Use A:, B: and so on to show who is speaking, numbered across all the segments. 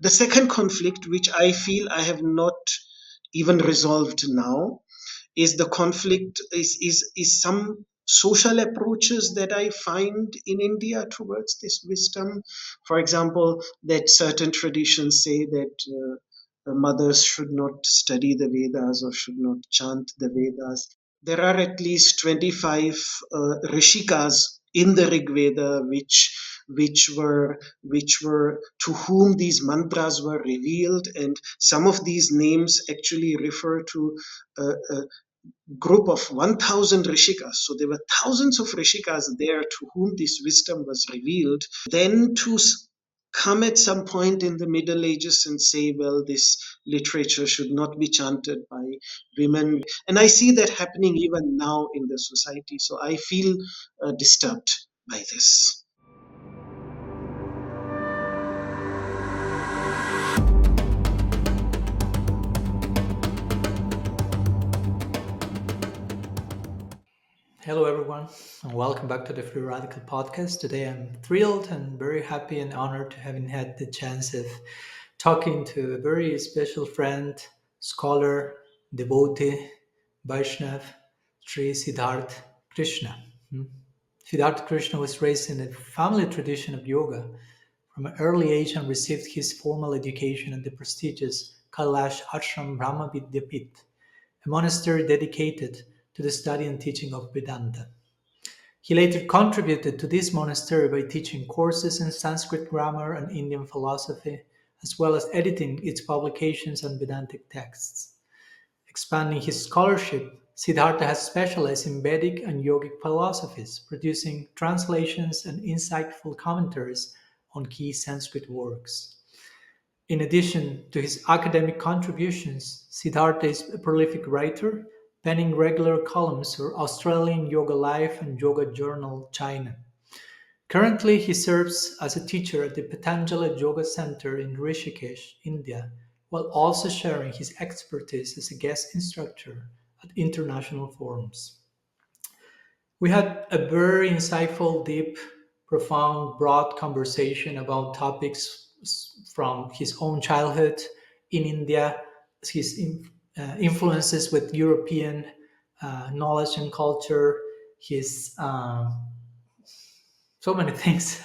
A: The second conflict, which I feel I have not even resolved now, is the conflict is some social approaches that I find in India towards this wisdom. For example, that certain traditions say that mothers should not study the Vedas or should not chant the Vedas. There are at least 25 rishikas in the Rig Veda which were to whom these mantras were revealed, and some of these names actually refer to a group of 1000 rishikas. So there were thousands of rishikas there to whom this wisdom was revealed. Then to come at some point in the Middle Ages and say, well, this literature should not be chanted by women. And I see that happening even now in the society. So I feel disturbed by this.
B: Hello, everyone, and welcome back to the Free Radical Podcast. Today, I'm thrilled and very happy and honored to having had the chance of talking to a very special friend, scholar, devotee, Vaishnav, Sri Siddhartha Krishna. Siddhartha Krishna was raised in a family tradition of yoga from an early age and received his formal education at the prestigious Kailash Ashram Brahmavidya Pit, a monastery dedicated to the study and teaching of Vedanta. He later contributed to this monastery by teaching courses in Sanskrit grammar and Indian philosophy, as well as editing its publications and Vedantic texts. Expanding his scholarship, Siddhartha has specialized in Vedic and yogic philosophies, producing translations and insightful commentaries on key Sanskrit works. In addition to his academic contributions, Siddhartha is a prolific writer, penning regular columns for Australian Yoga Life and Yoga Journal China. Currently, he serves as a teacher at the Patanjali Yoga Center in Rishikesh, India, while also sharing his expertise as a guest instructor at international forums. We had a very insightful, deep, profound, broad conversation about topics from his own childhood in India, his influences with European knowledge and culture, his so many things,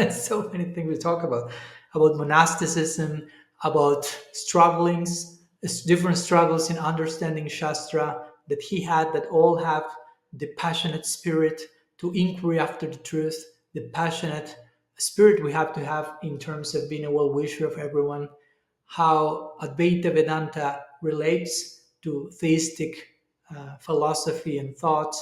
B: so many things we talk about monasticism, about strugglings, different struggles in understanding Shastra that he had, that all have the passionate spirit to inquiry after the truth, the passionate spirit we have to have in terms of being a well wisher of everyone, how Advaita Vedanta relates to theistic philosophy and thought,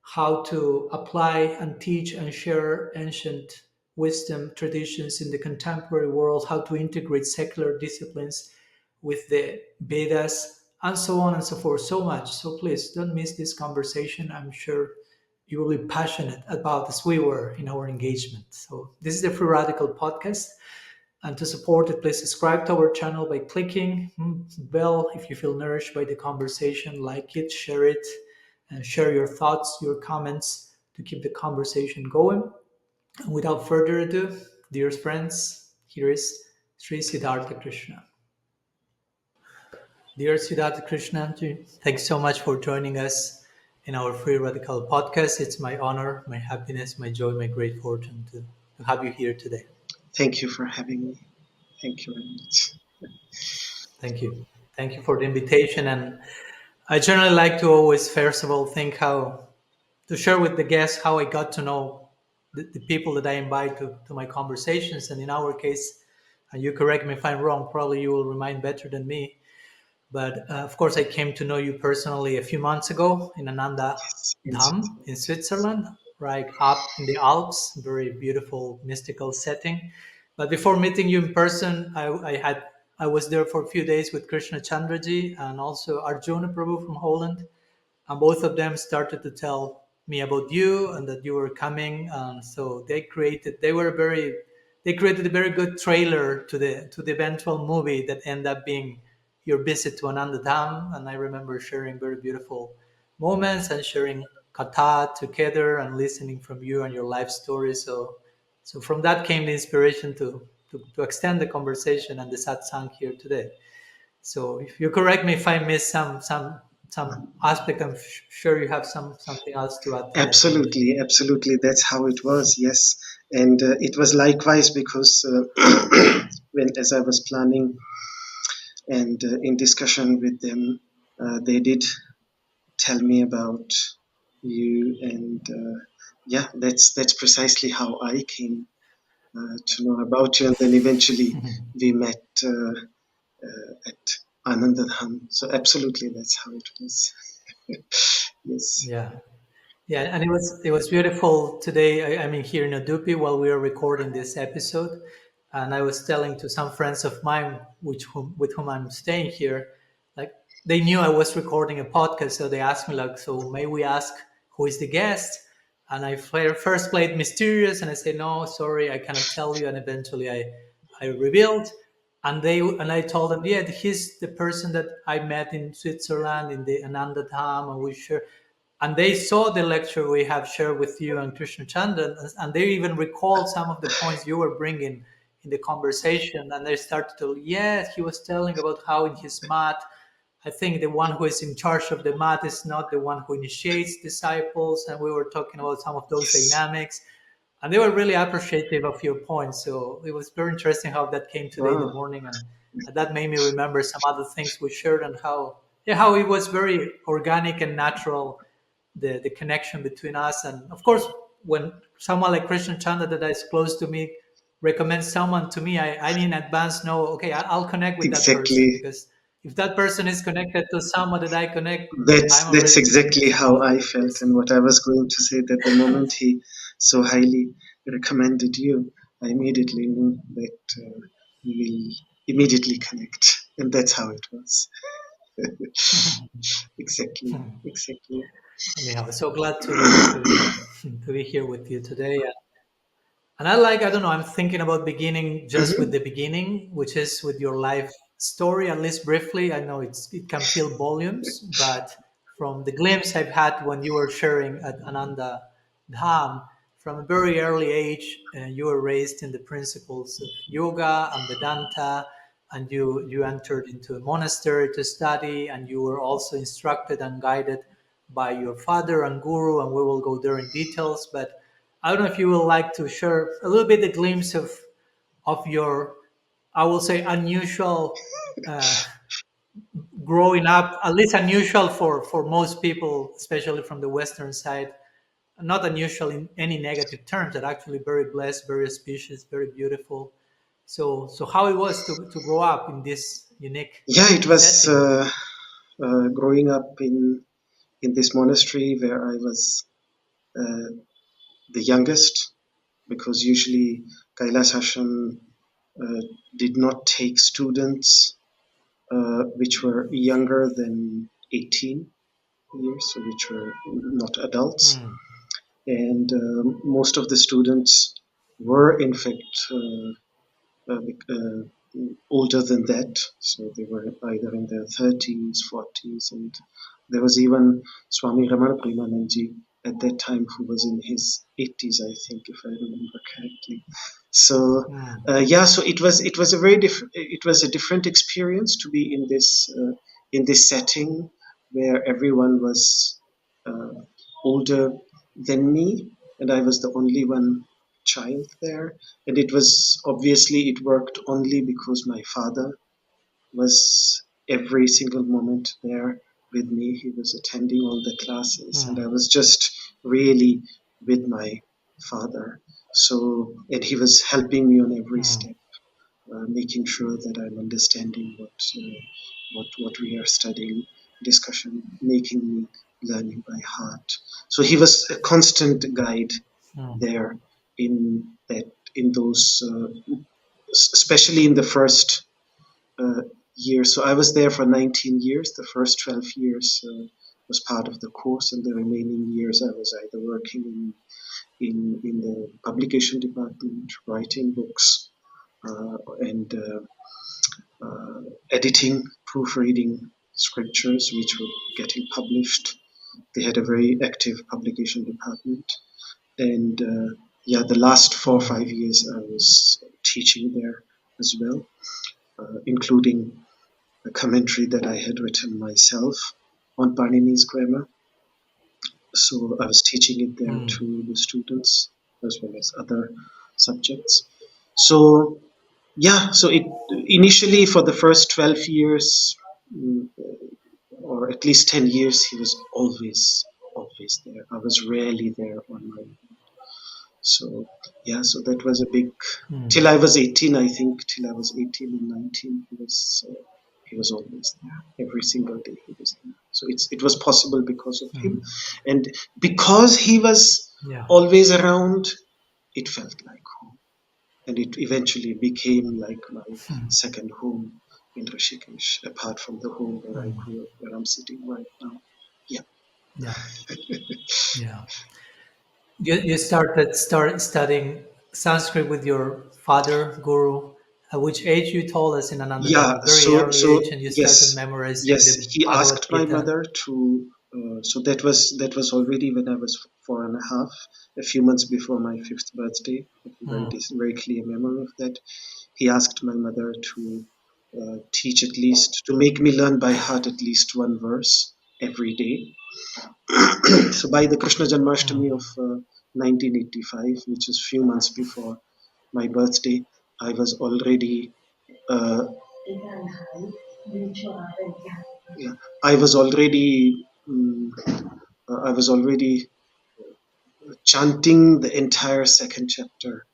B: how to apply and teach and share ancient wisdom traditions in the contemporary world, how to integrate secular disciplines with the Vedas, and so on and so forth. So much. So please don't miss this conversation. I'm sure you will be passionate about as we were in our engagement. So this is the Free Radical Podcast. And to support it, please subscribe to our channel by clicking bell if you feel nourished by the conversation. Like it, share it, and share your thoughts, your comments to keep the conversation going. And without further ado, dear friends, here is Sri Siddhartha Krishna. Dear Siddhartha Krishna, thanks so much for joining us in our Free Radical Podcast. It's my honor, my happiness, my joy, my great fortune to have you here today.
A: Thank you for having me. Thank you very much.
B: Thank you. Thank you for the invitation. And I generally like to always, first of all, think how to share with the guests how I got to know the people that I invite to my conversations. And in our case, and you correct me if I'm wrong, probably you will remind better than me. But of course, I came to know you personally a few months ago in Ananda
A: Yes.
B: Dam in Switzerland, right up in the Alps, very beautiful mystical setting. But before meeting you in person, I was there for a few days with Krishna Chandraji and also Arjuna Prabhu from Holland, and both of them started to tell me about you and that you were coming. And so they created a very good trailer to the eventual movie that ended up being your visit to Ananda Dam. And I remember sharing very beautiful moments and sharing kata together and listening from you and your life story. So from that came the inspiration to to extend the conversation and the satsang here today. So if you correct me if I miss some aspect, I'm sure you have something else to add to that, maybe.
A: Absolutely, absolutely. That's how it was. Yes, and it was likewise because when as I was planning and in discussion with them, they did tell me about you, and yeah, that's precisely how I came to know about you, and then eventually we met at Ananda Dam. So absolutely, that's how it was. Yes.
B: Yeah. Yeah, and it was beautiful today. I mean, here in Udupi, while we were recording this episode, and I was telling to some friends of mine, with whom I'm staying here, like they knew I was recording a podcast, so they asked me like, "So may we ask who is the guest?" And I first played mysterious, and I said, "No, sorry, I cannot tell you." And eventually, I revealed, and I told them, "Yeah, he's the person that I met in Switzerland in the Ananda Dam, and we share." And they saw the lecture we have shared with you and Krishna Chandan, and they even recalled some of the points you were bringing in the conversation. And they started to, yes, he was telling about how in his mat, I think the one who is in charge of the mat is not the one who initiates disciples. And we were talking about some of those
A: Yes.
B: dynamics. And they were really appreciative of your points. So it was very interesting how that came today in the
A: Wow.
B: morning. And that made me remember some other things we shared and how, yeah, how it was very organic and natural, the connection between us. And of course, when someone like Krishna Chanda that is close to me recommends someone to me, I in advance know, okay, I'll connect with that person,
A: Exactly.
B: because if that person is connected to someone that I connect, I'm
A: That's
B: already
A: exactly
B: connected
A: how
B: with
A: I
B: that
A: felt,
B: person.
A: and what I was going to say that the moment he so highly recommended you, I immediately knew that we will immediately connect, and that's how it was. Exactly, exactly.
B: Anyhow, so glad to be here with you today. And I don't know, I'm thinking about beginning just with
A: Hmm.
B: the beginning, which is with your life story, at least briefly. I know it can fill volumes, but from the glimpse I've had when you were sharing at Ananda Dham, from a very early age, you were raised in the principles of yoga and Vedanta, and you entered into a monastery to study, and you were also instructed and guided by your father and guru, and we will go there in details. But I don't know if you would like to share a little bit a glimpse of your, I will say, unusual uh, growing up, at least unusual for most people, especially from the Western side. Not unusual in any negative terms, but actually very blessed, very auspicious, very beautiful. So how it was to grow up in this unique
A: Yeah, it was
B: setting.
A: growing up in this monastery where I was uh, the youngest, because usually Kailash Ashram did not take students which were younger than 18 years, so which were not adults.
B: Hmm.
A: And most of the students were, in fact, uh, older than that. So they were either in their 30s, 40s, and there was even Swami Ramana Premananji at that time who was in his 80s, I think, if I remember correctly. So
B: Hmm.
A: yeah, so it was a very different it was a different experience to be in this setting where everyone was uh, older than me, and I was the only one child there. And it was obviously it worked only because my father was every single moment there with me. He was attending all the classes, and I
B: Hmm.
A: was just really with my father. So, and he was helping me on every
B: Hmm.
A: step, making sure that I'm understanding what we are studying, discussion, making me learning by heart. So he was a constant guide
B: Hmm.
A: there in that in those, especially in the first uh, year. So I was there for 19 years. The first 12 years was part of the course, and the remaining years I was either working in the publication department, writing books, and editing, proofreading scriptures which were getting published. They had a very active publication department, and yeah, the last 4 or 5 years I was teaching there as well, including a commentary that I had written myself on Panini's grammar. So I was teaching it there
B: Mm.
A: to the students as well as other subjects. So yeah, so it initially for the first 12 years, or at least 10 years, he was always there. I was rarely there on my own. So yeah, so that was a big, till I was 18, I think, till I was 18 and 19, he was always there. Every single day he was there. So it was possible because of him. And because he was
B: Yeah.
A: always around, it felt like home. And it eventually became like my second home in Rishikesh, apart from the home where I grew up, where I'm sitting right now. Yeah.
B: Yeah. Yeah. You started studying Sanskrit with your father, Guru. At which age you told us in Ananda Dam,
A: Yeah,
B: a very early age, and you started
A: yes,
B: memorizing
A: yes.
B: the
A: He
B: Bhagavad
A: asked my
B: Gita.
A: mother to. So that was already when I was 4 and a half, a few months before my fifth birthday. I have a very clear memory of that. He asked my mother to teach at least, to make me learn by heart at least one verse every day. So by the Krishna Janmashtami of 1985, which is few months before my birthday, I was already uh, yeah, I was already I was already chanting the entire second chapter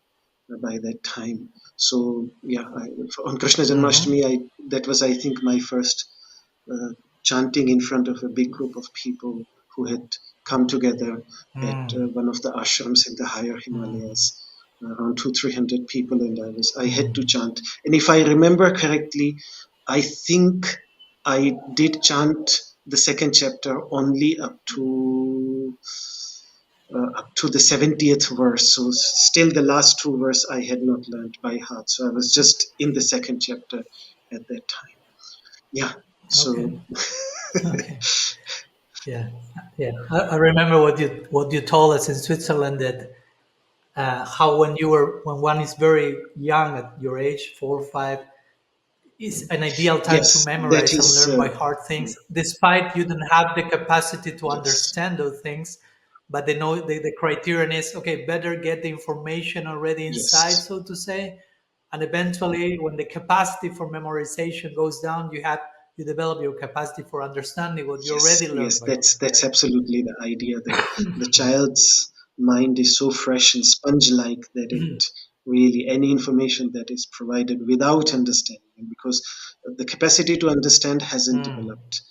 A: by that time. So yeah, on Krishna Janmashtami, that was, I think, my first uh, chanting in front of a big group of people who had come together at one of the ashrams in the higher Himalayas, around 200-300 people, and I had to chant. And if I remember correctly, I think I did chant the second chapter only up to the 70th verse. So still the last two verse I had not learned by heart. So I was just in the second chapter at that time. Yeah.
B: Okay.
A: So
B: Okay. Yeah. Yeah. I remember what you told us in Switzerland, that how when one is very young at your age, 4 or 5, is an ideal time to
A: yes, that
B: memorize and
A: is
B: learn by heart things, despite you don't have the capacity to
A: yes,
B: understand those things. But they know the criterion is, okay, better get the information already inside,
A: yes,
B: so to say. And eventually, when the capacity for memorization goes down, you develop your capacity for understanding what you
A: yes,
B: already learned
A: yes.
B: by
A: That's
B: heart,
A: that's
B: right?
A: absolutely the idea that the child's mind is so fresh and sponge-like that it really any information that is provided without understanding, and because the capacity to understand hasn't developed,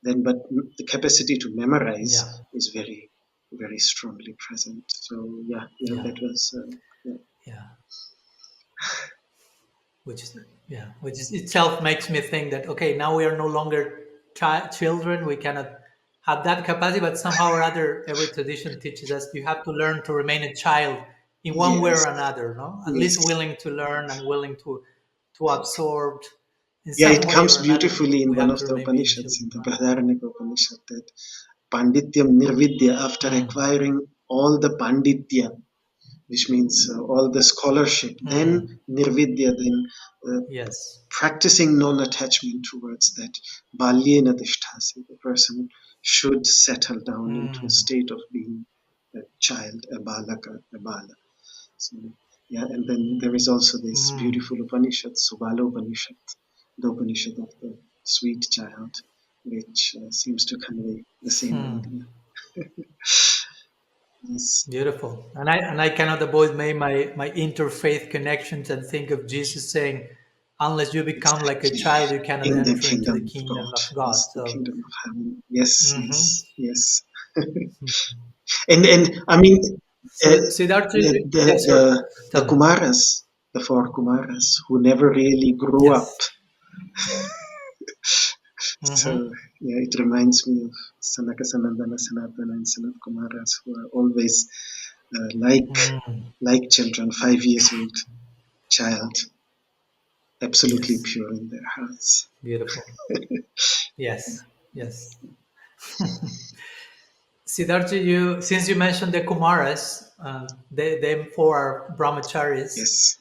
A: then but the capacity to
B: Yeah.
A: memorize is very, very strongly present. So yeah, yeah,
B: Yeah.
A: that was yeah.
B: Yeah. which is which is itself makes me think that, okay, now we are no longer children, we cannot have that capacity, but somehow or other every tradition teaches us you have to learn to remain a child in one way or
A: Yes,
B: another, no, at least
A: yes.
B: willing to learn and willing to absorb in
A: Yeah,
B: some
A: it
B: way
A: comes
B: or another.
A: beautifully in
B: We
A: one
B: have
A: of
B: to
A: the
B: remain being
A: Upanishads, in
B: children,
A: the
B: no?
A: Brihadaranyaka Upanishad, that Pandityam Nirvidya, after acquiring all the Panditya, which means all the scholarship, then Nirvidya, then uh,
B: Yes.
A: practicing non-attachment towards that. Balyena Tishtasi, the person should settle down into a state of being a child, a balaka, a bala. So, yeah, and then there is also this beautiful Upanishad, Subala Upanishad, the Upanishad of the sweet child, which seems to convey the same idea. Yes,
B: Beautiful. And I cannot avoid my interfaith connections and think of Jesus saying, unless you become like a
A: exactly.
B: child, you cannot
A: In the
B: enter into the
A: kingdom of
B: kingdom
A: God,
B: of God.
A: yes, the
B: So,
A: kingdom of heaven. Yes,
B: mhm.
A: yes, yes. And I mean, uh,
B: So Siddhartha,
A: the, the
B: yeah, sorry,
A: the the
B: tell me.
A: Kumaras, the four Kumaras, who never really grew up.
B: Yes.
A: So
B: Hmm.
A: yeah, it reminds me of Sanaka Sanandana Sanatana and Sanat Kumaras, who are always like children, 5 years old child, absolutely
B: Yes.
A: pure in their hearts.
B: Beautiful. Yes. Yes. Siddhartha, since you mentioned the Kumaras, Them four are brahmacharis,
A: Yes.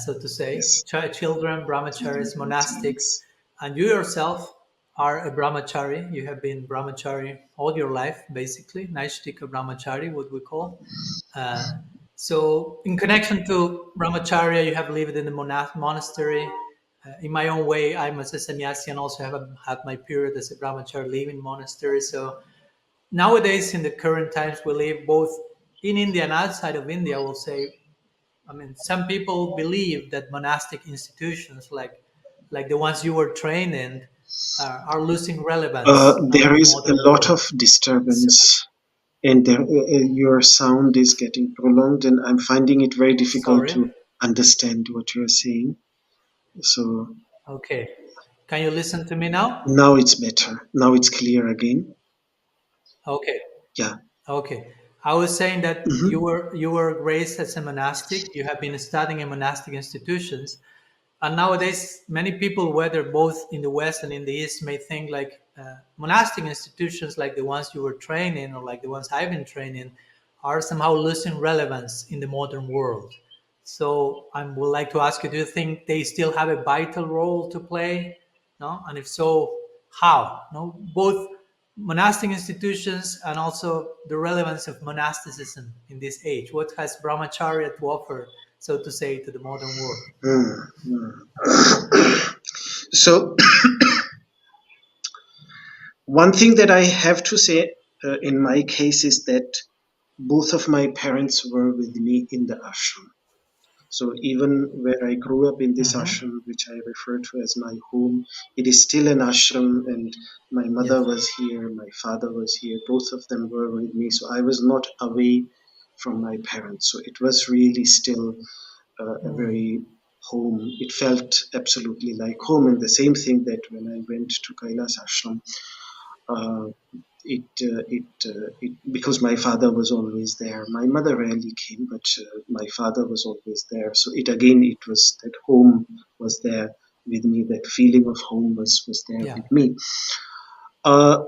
B: so to say,
A: Yes.
B: children,
A: Children
B: brahmacharis, monastics,
A: brahmacharis.
B: and you yourself are a brahmachari. You have been brahmachari all your life, basically, Naishtika brahmachari, what we call. Uh, so, in connection to brahmacharya, you have lived in the monastery. In my own way, I'm a sannyasi and also have had my period as a brahmachari living in monastery. So, nowadays, in the current times we live, both in India and outside of India, I will say, I mean, some people believe that monastic institutions, like the ones you were trained in, are losing relevance now
A: There
B: in the
A: is a
B: modern
A: lot of
B: world. So,
A: disturbance, and your sound is getting prolonged, and I'm finding it very difficult
B: sorry.
A: to understand what you're saying. So
B: Okay. Can you listen to me now?
A: now it's better. Now it's clear again.
B: Okay.
A: Yeah.
B: Okay. I was saying that
A: Hmm.
B: you were raised as a monastic. You have been studying in monastic institutions. And nowadays, many people, whether both in the West and in the East, may think like monastic institutions, like the ones you were trained in or like the ones I've been trained in, are somehow losing relevance in the modern world. So I would like to ask you: do you think they still have a vital role to play? No, and if so, how? No, both monastic institutions and also the relevance of monasticism in this age. What has brahmacharya to offer, so to say, to the modern world?
A: So one thing that I have to say in my case is that both of my parents were with me in the ashram. So even where I grew up in this
B: Hmm.
A: ashram, which I refer to as my home, it is still an ashram, and my mother
B: Yes.
A: was here, my father was here, both of them were with me. So I was not away from my parents. So it was really still a
B: Mm.
A: very home. It felt absolutely like home. And the same thing that when I went to Kailash Ashram, uh, because my father was always there. My mother rarely came, but my father was always there. So it was that home was there with me. That feeling of home was there
B: Yeah.
A: with me. Uh,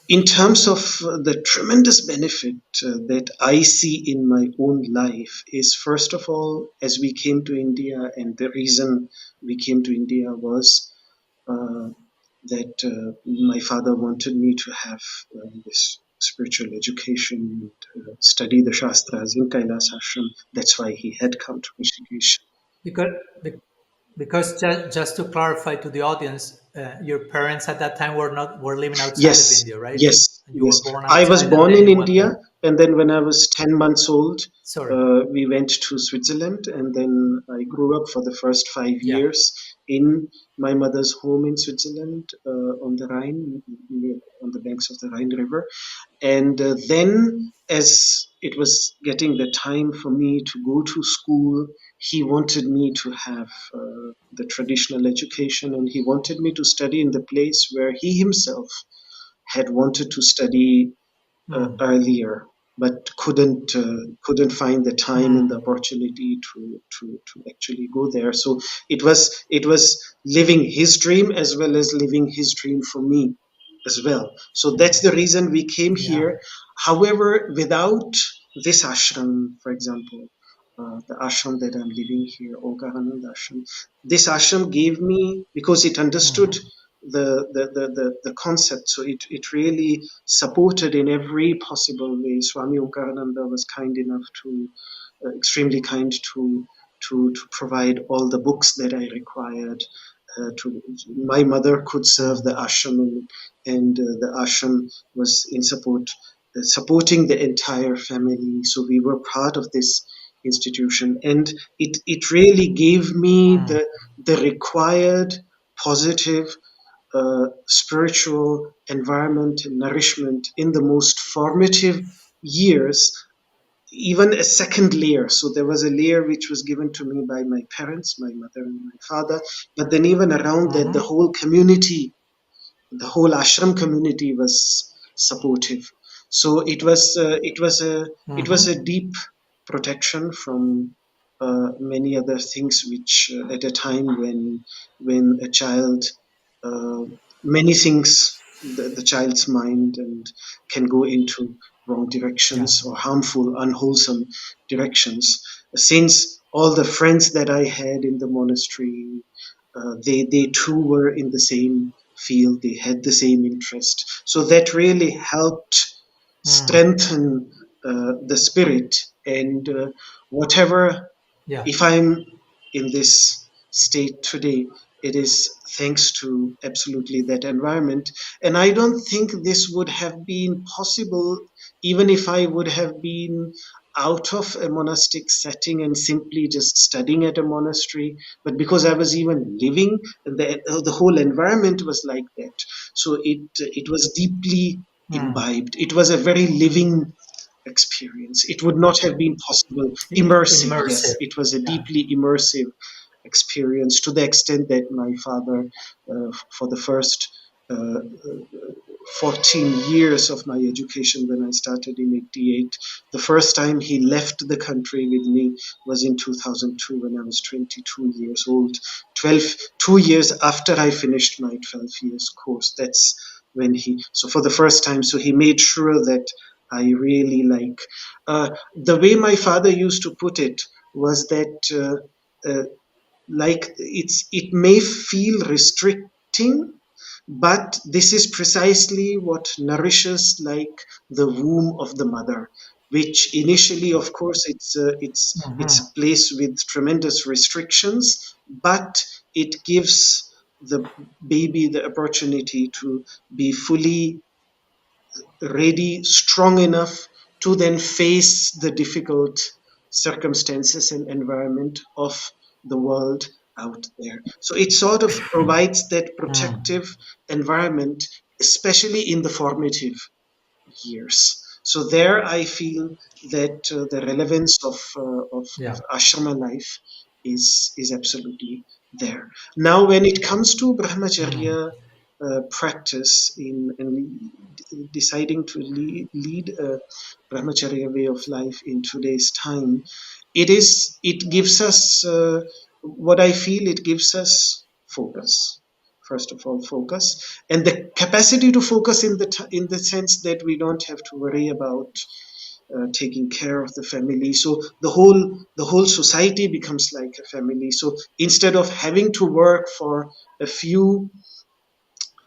A: in terms of the tremendous benefit that I see in my own life is, first of all, as we came to India, and the reason we came to India was uh, that my father wanted me to have this spiritual education and study the Shastras in Kailash Ashram. That's why he had come to Rishikesh.
B: Because be- because just to clarify to the audience, your parents at that time were living outside of
A: Yes,
B: India, right?
A: yes,
B: And you were
A: yes.
B: born
A: I was
B: outside, and
A: born
B: then
A: in
B: you went
A: India,
B: there.
A: and then when I was 10 months old,
B: Sorry.
A: we went to Switzerland, and then I grew up for the first five
B: Yeah.
A: years in my mother's home in Switzerland on the Rhine, on the banks of the Rhine River. And then, as it was getting the time for me to go to school, he wanted me to have the traditional education, and he wanted me to study in the place where he himself had wanted to study
B: Mm.
A: earlier, but couldn't find the time and the
B: Mm.
A: opportunity to actually go there. So it was living his dream as well as living his dream for me as well. So that's the reason we came
B: Yeah.
A: here. However, without this ashram, for example, the ashram that I'm living here, Omkarananda Ashram, this ashram gave me, because it understood
B: Hmm.
A: the concept. So it really supported in every possible way. Swami Omkarananda was kind enough to, extremely kind to provide all the books that I required. My mother could serve the
B: Hmm.
A: ashram, and the ashram was in support, supporting the entire family. So we were part of this institution, and it really gave me
B: Mm.
A: the required positive spiritual environment and nourishment in the most formative years, even a second layer. So there was a layer which was given to me by my parents, my mother and my father, but then even around that, the
B: Hmm.
A: whole community, the whole ashram community was supportive. So it was a
B: Hmm.
A: deep protection from many other things, which at a time when a child, uh, many things, the child's mind and can go into wrong
B: Yeah.
A: directions or harmful, unwholesome directions. Since all the friends that I had in the monastery, they too were in the same field, they had the same interest. So that really helped
B: Mm.
A: strengthen the spirit. And whatever,
B: Yeah.
A: if I'm in this state today, it is thanks to absolutely that environment. And I don't think this would have been possible even if I would have been out of a monastic setting and simply just studying at a monastery. But because I was even living, the whole environment was like that. So it was deeply
B: Mm.
A: imbibed. It was a very living experience. It would not have been possible. Immersive, yes,
B: Immersive.
A: it was a
B: Yeah.
A: deeply immersive experience to the extent that my father, for the first 14 years of my education when I started in 88. The first time he left the country with me was in 2002 when I was 22 years old. 2 years after I finished my 12 years course. That's when so for the first time, so he made sure that I really the way my father used to put it was that it may feel restricting, but this is precisely what nourishes like the womb of the mother, which initially, of course, it's
B: Hmm.
A: a place with tremendous restrictions, but it gives the baby the opportunity to be fully ready, strong enough to then face the difficult circumstances and environment of the world out there. So it sort of provides that
B: Mm.
A: protective environment, especially in the formative years. So there, I feel that the relevance of
B: Yeah.
A: ashrama life is absolutely there. Now, when it comes to
B: Mm.
A: brahmacharya practice deciding to lead a brahmacharya way of life in today's time, it gives us what I feel it gives us focus. First of all, focus and the capacity to focus in the sense that we don't have to worry about taking care of the family. So the whole society becomes like a family. So instead of having to work for a few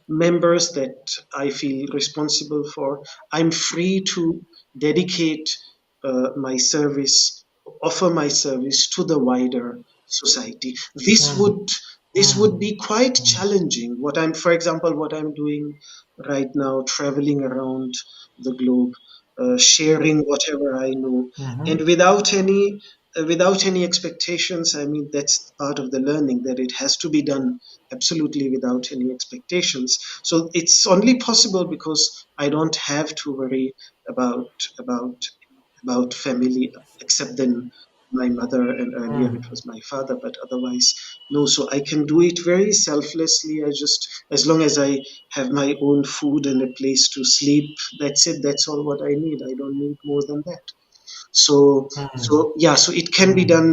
A: members that I feel responsible for, I'm free to dedicate my service, offer my service to the wider society.
B: Mm.
A: This would
B: Mm.
A: be quite
B: Mm.
A: challenging. For example, what I'm doing right now, traveling around the globe, sharing whatever I know, and
B: Mhm.
A: without any expectations. I mean, that's part of the learning that it has to be done absolutely without any expectations. So it's only possible because I don't have to worry about about about family, except then my mother, and earlier it
B: Mm.
A: was my father, but otherwise no. So I can do it very selflessly. I just, as long as I have my own food and a place to sleep, that's it. That's all what I need. I don't need more than that.
B: Mm.
A: So it can be
B: Mm.
A: done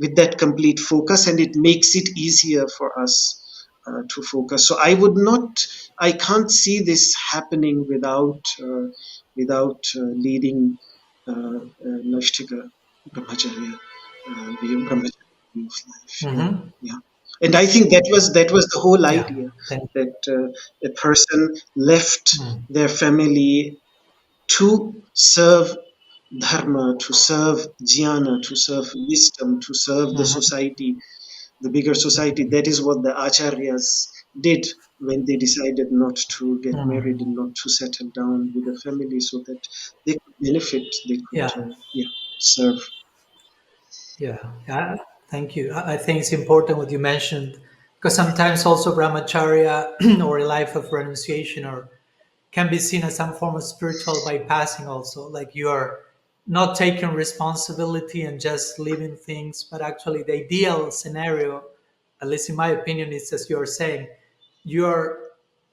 A: with that complete focus, and it makes it easier for us to focus. So I can't see this happening without leading Nashtika Brahmacharya, Brahmacharya way of life. Yeah,
B: Mhm.
A: yeah. And I think that was the whole
B: Yeah.
A: idea,
B: Thank
A: that a person left
B: you. Mm.
A: their family to serve dharma, to serve jnana, to serve wisdom, to serve the
B: Mhm.
A: society, the bigger society. That is what the acharyas did when they decided not to get married
B: Mm.
A: and not to settle down with a family, so that they could benefit, they could,
B: Yeah.
A: yeah, serve.
B: Yeah. Yeah. Thank you. I think it's important what you mentioned because sometimes also brahmacharya or a life of renunciation or can be seen as some form of spiritual bypassing also like you are not taking responsibility and just living things but actually the ideal scenario at least in my opinion is as you're saying you're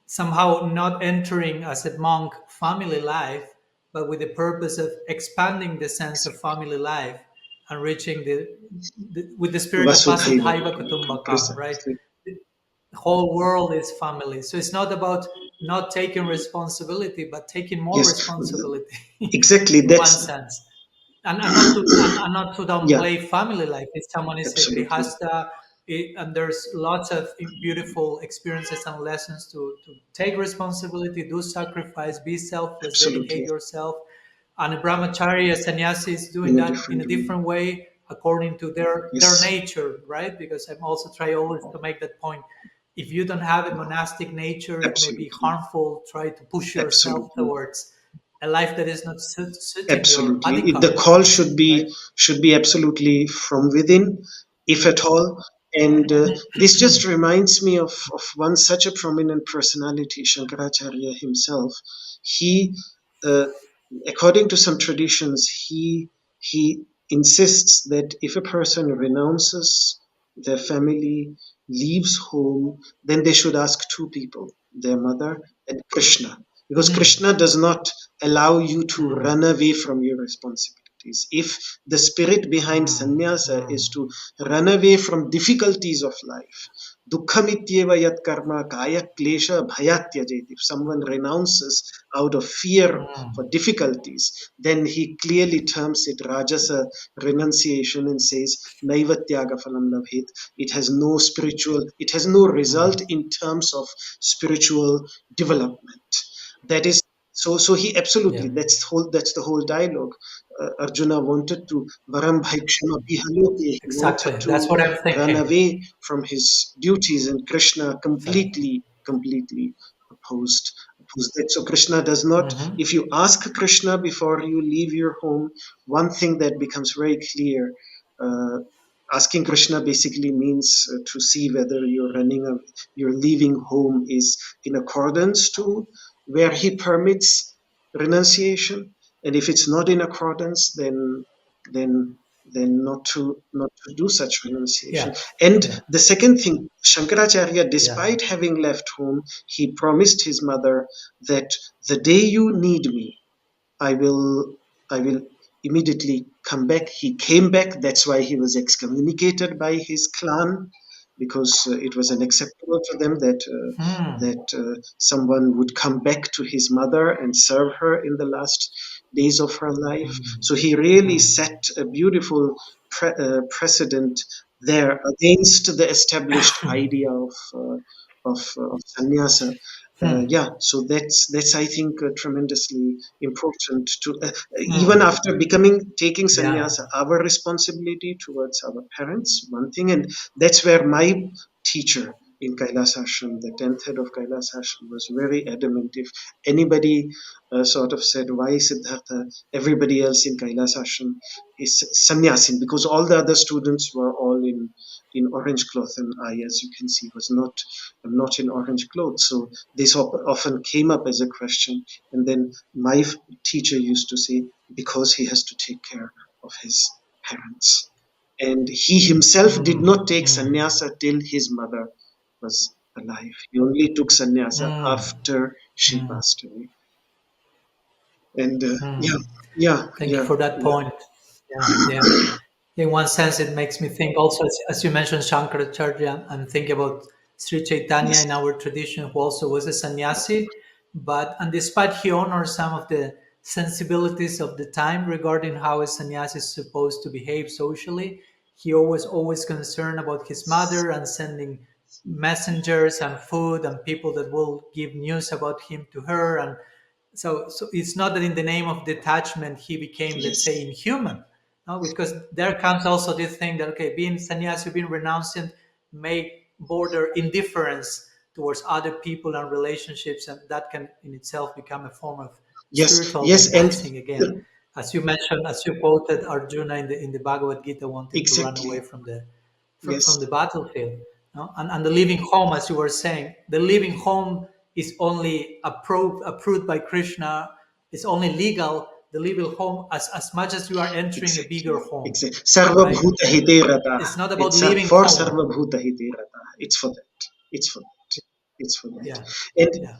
B: somehow not entering as a monk family life but with the purpose of expanding the sense of family life and reaching the with the spirit of
A: Vasudhaiva
B: Vasudhaiva
A: Kutumbakam,
B: Kutumbakam, right?
A: precisely.
B: The whole world is family. So it's not about not taking responsibility, but taking more
A: Yes,
B: responsibility
A: exactly.
B: in one
A: That's
B: sense. And not to
A: yeah,
B: downplay family life. If someone is a
A: absolutely,
B: grihasta, and there's lots of beautiful experiences and lessons to take responsibility, do sacrifice, be selfless, dedicate
A: absolutely,
B: yourself. And a brahmachari, a sannyasi, is doing
A: in a
B: that in a
A: different way.
B: different way according to their
A: Yes,
B: nature, right? Because I'm also try always to make that point. If you don't have a monastic nature, it may be
A: absolutely,
B: harmful. Try to push yourself
A: absolutely.
B: towards a life that is not suiting your
A: Absolutely. The
B: adhikar,
A: call
B: let's say, right?
A: should be absolutely from within, if at all. And this just reminds me of one such a prominent personality, Shankaracharya himself. He, uh, according to some traditions, he insists that if a person renounces their family, leaves home, then they should ask two people, their mother and Krishna, because
B: Mm,
A: Krishna does not allow you to
B: mm,
A: run away from your responsibilities. If the spirit behind
B: mm,
A: sannyasa is
B: mm,
A: to run away from difficulties of life, dukkamityeva yat karma kaya klesha bhayat tyajeti. If someone renounces out of fear for
B: mm,
A: difficulties, then he clearly terms it rajasa renunciation and says naiva tyaga phalam labhet. It has no spiritual, it has no result
B: mm.
A: in terms of spiritual development. That is so he
B: Yeah,
A: absolutely, that's the whole dialogue. Arjuna wanted to varam bhaikshama bihaloke, he wanted
B: exactly.
A: to
B: That's what I'm
A: run
B: thinking.
A: away from his duties, and Krishna
B: Exactly.
A: completely opposed that. So Krishna does not,
B: Hmm.
A: if you ask Krishna before you leave your home, one thing that becomes very clear, uh, asking Krishna basically means to see whether you're leaving home is in accordance to where he permits renunciation, and if it's not in accordance, then not to do such renunciation.
B: Yeah,
A: And
B: yeah,
A: the second thing, Shankaracharya,
B: yeah.
A: despite having left home, he promised his mother that the day you need me, I will I will immediately come back. He came back. That's why he was excommunicated by his clan, because it was unacceptable to them
B: Hmm.
A: that someone would come back to his mother and serve her in the last days of her life.
B: Mm,
A: So he really
B: mm,
A: set a beautiful precedent there against the established idea of sannyasa.
B: hmm,
A: Yeah, so that's I think tremendously important to even
B: hmm.
A: after becoming taking
B: Yeah.
A: sannyasa, our responsibility towards our parents, one thing, and that's where my teacher in Kailash Ashram, the 10th head of Kailash Ashram, was very adamant. If anybody sort of said, why Siddhartha, everybody else in Kailash Ashram is sannyasin, because all the other students were all in orange cloth, and I, as you can see, was not in orange clothes. So this often came up as a question. And then my teacher used to say, because he has to take care of his parents. And he himself did
B: Mm,
A: not take
B: mm,
A: sannyasa till his mother was alive. He only took sannyasa
B: mm,
A: after she
B: mm,
A: passed away. And yeah,
B: mm.
A: yeah,
B: Thank you
A: yeah,
B: for that
A: yeah.
B: point. Yeah, yeah. In one sense, it makes me think also, as you mentioned, Shankaracharya, I'm thinking about Sri Chaitanya
A: Yes,
B: in our tradition, who also was a sannyasi. But, and despite he honors some of the sensibilities of the time regarding how a sannyasi is supposed to behave socially, he always concerned about his mother and sending messengers and food and people that will give news about him to her. And so it's not that in the name of detachment he became, let's say,
A: yes,
B: inhuman. No, because there comes also this thing that, okay, being sannyasi, being renunciant, may border indifference towards other people and relationships, and that can in itself become a form of
A: yes,
B: spiritual
A: yes, and
B: bypassing again. As you mentioned, as you quoted, Arjuna in the Bhagavad Gita wanted to run away
A: exactly.
B: from the
A: Yes,
B: from the battlefield. No? And the living home, as you were saying, the living home is only approved by Krishna. It's only legal, the living home, as much as you are entering a bigger
A: exactly,
B: home,
A: exactly.
B: right?
A: Sarvabhuta hite rata.
B: It's not about
A: It's
B: leaving
A: for
B: home.
A: Sarvabhuta hite rata. It's for that. It's for that. It's for that.
B: Yeah,
A: And
B: yeah.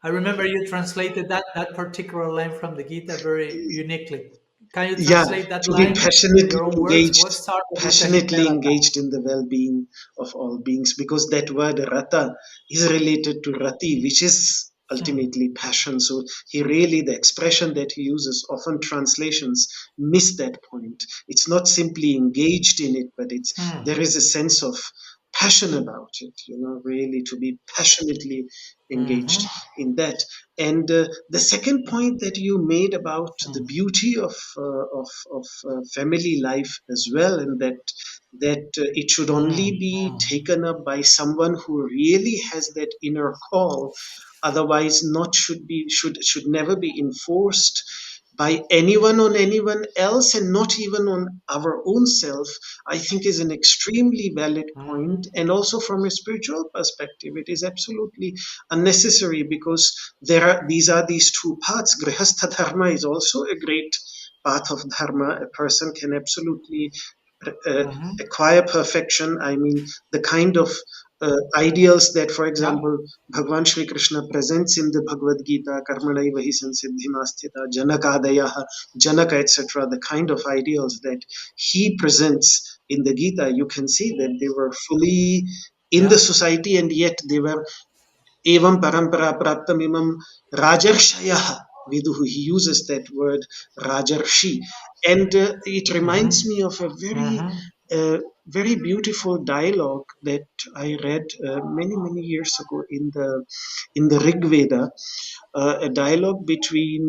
B: I remember you translated that particular line from the Gita very uniquely. Can you
A: yeah,
B: translate that
A: to be
B: line in your own words?
A: engaged
B: What's Sarvabhuta
A: passionately
B: Hiterata?
A: engaged in the well-being of all beings, because that word rata is related to rati, which is
B: Mm.
A: ultimately passion. So he really, the expression that he uses, often translations miss that point. It's not simply engaged in it, but
B: Mm.
A: there is a sense of passion about it, really to be passionately engaged
B: Mm-hmm.
A: in that. And the second point that you made about the
B: Mm.
A: beauty of family life as well, and that it should only
B: Mm.
A: be
B: Mm.
A: taken up by someone who really has that inner call, otherwise not should never be enforced by anyone on anyone else, and not even on our own self, I think is an extremely valid point.
B: Mm-hmm.
A: And also from a spiritual perspective, it is absolutely unnecessary, because these two paths. Grihastha dharma is also a great path of dharma. A person can absolutely
B: Mm-hmm.
A: acquire perfection. I mean, the kind of ideals that, for
B: Yeah.
A: example, Bhagwan Shri Krishna presents in the Bhagavad Gita, karmanaiva hi sansiddhimastita, janakadayaha, janaka, etc., the kind of ideals that he presents in the Gita, you can see that they were fully in the
B: Yeah.
A: society, and yet they were evam parampara praptamimam rajarshayah viduhu. He uses that word rajarshi. And it reminds
B: Mm-hmm.
A: me of a
B: Mm-hmm.
A: very beautiful dialogue that I read many years ago in the Rig Veda, a dialogue between,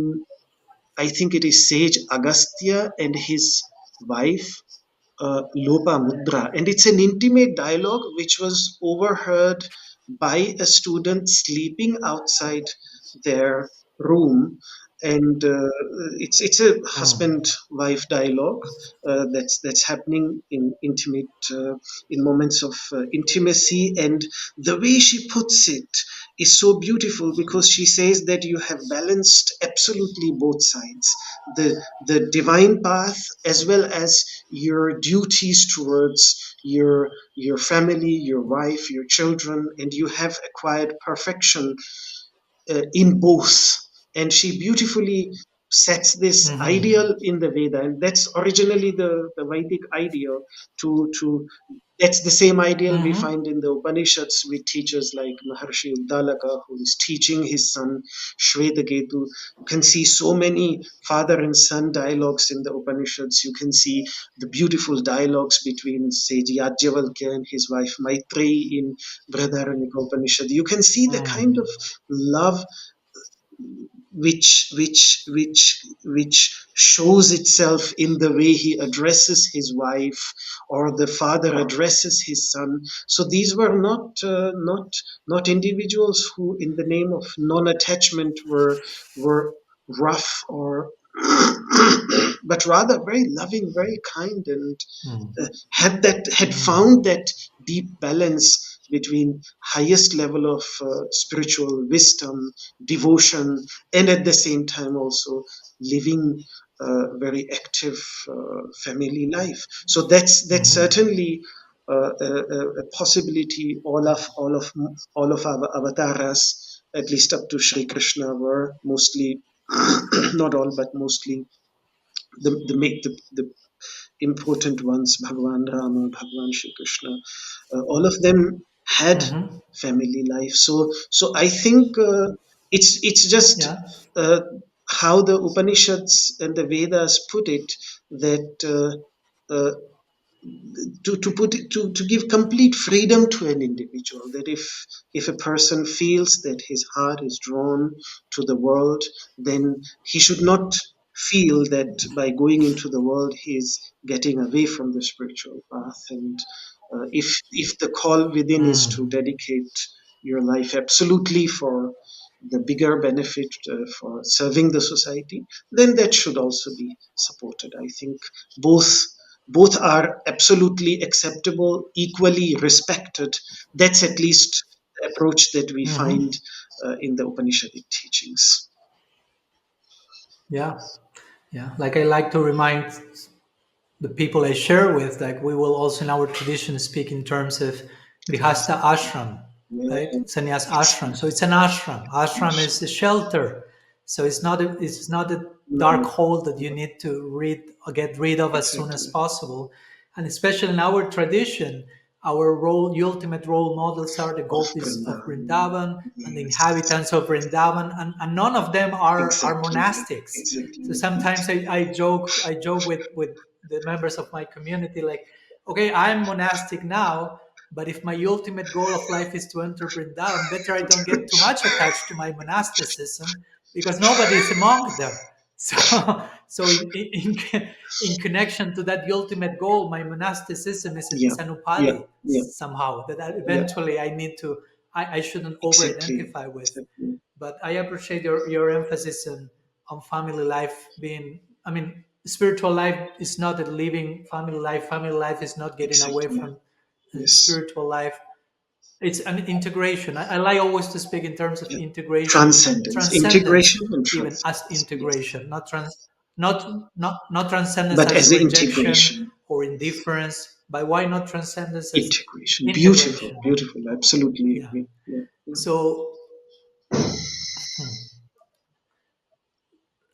A: I think it is sage Agastya and his wife Lopa Mudra. And it's an intimate dialogue which was overheard by a student sleeping outside their room. And it's a
B: Mm.
A: husband wife dialogue that's happening in intimate in moments of intimacy. And the way she puts it is so beautiful, because she says that you have balanced absolutely both sides, the divine path as well as your duties towards your family, your wife, your children, and you have acquired perfection in both. And she beautifully sets this
B: Mm-hmm.
A: ideal in the Veda, and that's originally the Vedic ideal. To That's the same ideal we
B: Mm-hmm.
A: find in the Upanishads with teachers like Maharshi Uddalaka, who is teaching his son Shvetaketu. You can see so many father and son dialogues in the Upanishads. You can see the beautiful dialogues between Sage Yajnavalkya and his wife Maitreyi in Brihadaranyaka Upanishad. You can see the kind of
B: Mm.
A: love which shows itself in the way he addresses his wife, or the father addresses his son. So these were not individuals who, in the name of non-attachment, were rough or but rather very loving, very kind, and
B: Mm.
A: had
B: Mm.
A: found that deep balance between highest level of spiritual wisdom, devotion, and at the same time also living very active family life. So that's
B: Mm-hmm.
A: certainly a possibility. All of our avatars, at least up to Sri Krishna, were mostly not all, but mostly the important ones, Bhagwan Rama, Bhagwan Shri Krishna, all of them had
B: Mm-hmm.
A: family life. So I think it's just
B: Yeah.
A: uh, how the Upanishads and the Vedas put it, that to put it, to give complete freedom to an individual, that if a person feels that his heart is drawn to the world, then he should not feel that by going into the world he is getting away from the spiritual path. And if the call within is to
B: Mm.
A: dedicate your life absolutely for the bigger benefit, for serving the society, then that should also be supported. I think both both are absolutely acceptable, equally respected. That's at least the approach that we find
B: Mm-hmm.
A: in the Upanishadic teachings.
B: Yeah. Yeah. Like I like to remind the people I share with, like we will also in our tradition speak in terms of
A: Yes,
B: grihasta ashram, right?
A: yes,
B: Sannyas ashram. So
A: yes.
B: it's an ashram. Ashram is a shelter. So it's not a dark
A: No,
B: hole that you need to read or get rid of as soon as
A: exactly.
B: possible. And especially in our tradition, our ultimate role models are the
A: of
B: gopis of
A: Vrindavan.
B: Vrindavan and the
A: Yes,
B: inhabitants of Vrindavan, and none of them are
A: exactly,
B: monastics. So
A: exactly.
B: sometimes I joke with the members of my community, like, okay, I'm monastic now, but if my ultimate goal of life is to enter Vrindavan, better I don't get too much attached to my monasticism, because nobody is a monk there. So, so in connection to that ultimate goal, my monasticism is
A: Yeah,
B: an
A: yeah,
B: upadi
A: yeah,
B: somehow that
A: yeah,
B: eventually I shouldn't over
A: exactly,
B: identify with.
A: exactly.
B: But I appreciate your emphasis on family life being, I mean, spiritual life is not a living family life. Family life is not getting away
A: Exactly.
B: from
A: Yes.
B: spiritual life. It's an integration. I like always to speak in terms of
A: Yeah.
B: integration and
A: Transcendence,
B: transcendence,
A: integration, and
B: even as
A: transcendence. Yes.
B: integration, not transcendence
A: But
B: as
A: as an
B: rejection
A: integration,
B: or indifference. But why not transcendence as
A: integration. Beautiful,
B: integration?
A: beautiful. Absolutely
B: Yeah.
A: agree. Yeah. Yeah.
B: So,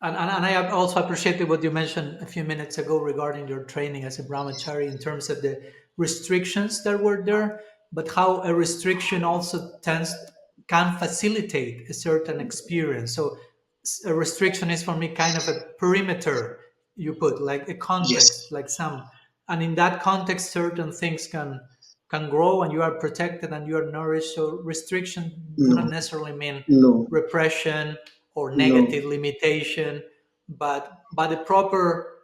B: and I also appreciated what you mentioned a few minutes ago regarding your training as a brahmachari in terms of the restrictions that were there, but how a restriction also can facilitate a certain experience. So a restriction is for me kind of a perimeter you put, like a context,
A: Yes.
B: like and in that context, certain things can grow and you are protected and you are nourished. So restriction do not
A: No.
B: necessarily mean
A: No.
B: repression or
A: No.
B: negative limitation, but a proper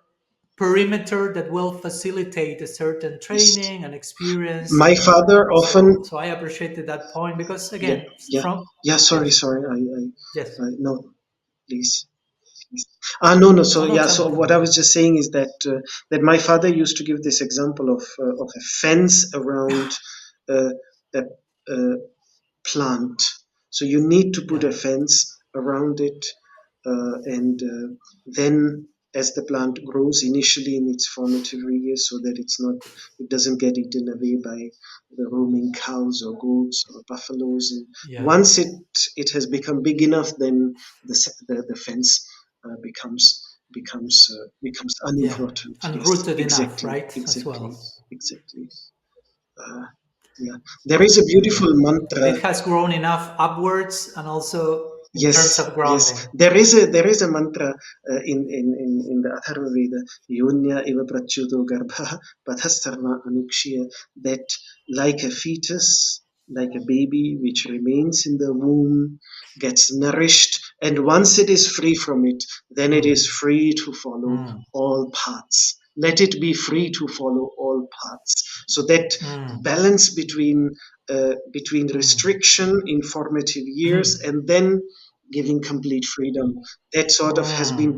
B: perimeter that will facilitate a certain
A: Yes.
B: training and experience.
A: My father
B: So
A: often.
B: so I appreciated that point because
A: Yeah.
B: again,
A: Yeah.
B: from
A: Yeah. Sorry.
B: yes,
A: Sorry.
B: yes,
A: No. Please. No, no. So
B: no, no,
A: yeah.
B: tell me,
A: So
B: tell
A: what
B: me.
A: I was just saying is that my father used to give this example of a fence around uh, a, a plant. So you need to put
B: Yeah,
A: a fence around it, and then as the plant grows initially in its formative years, so that it doesn't get eaten away by the roaming cows or goats or buffaloes. And
B: yeah,
A: once it has become big enough, then the fence becomes
B: yeah,
A: unimportant.
B: and
A: Yes,
B: rooted enough,
A: exactly,
B: right, as
A: exactly,
B: well.
A: exactly. Uh, yeah, there is a beautiful
B: That
A: mantra.
B: it has grown enough upwards and also in terms
A: Yes,
B: of
A: yes.
B: grounding.
A: There is a mantra in the Atharva Veda, Yonya iva prachuto garbha pathastarma anukshya, that like a fetus, like a baby which remains in the womb, gets nourished, and once it is free from it, then it is
B: Mm,
A: free to follow
B: mm,
A: all paths. Let it be free to follow all paths. So that
B: mm,
A: balance between
B: mm,
A: restriction in formative years
B: mm,
A: and then giving complete freedom. That sort of has been
B: mm, mm.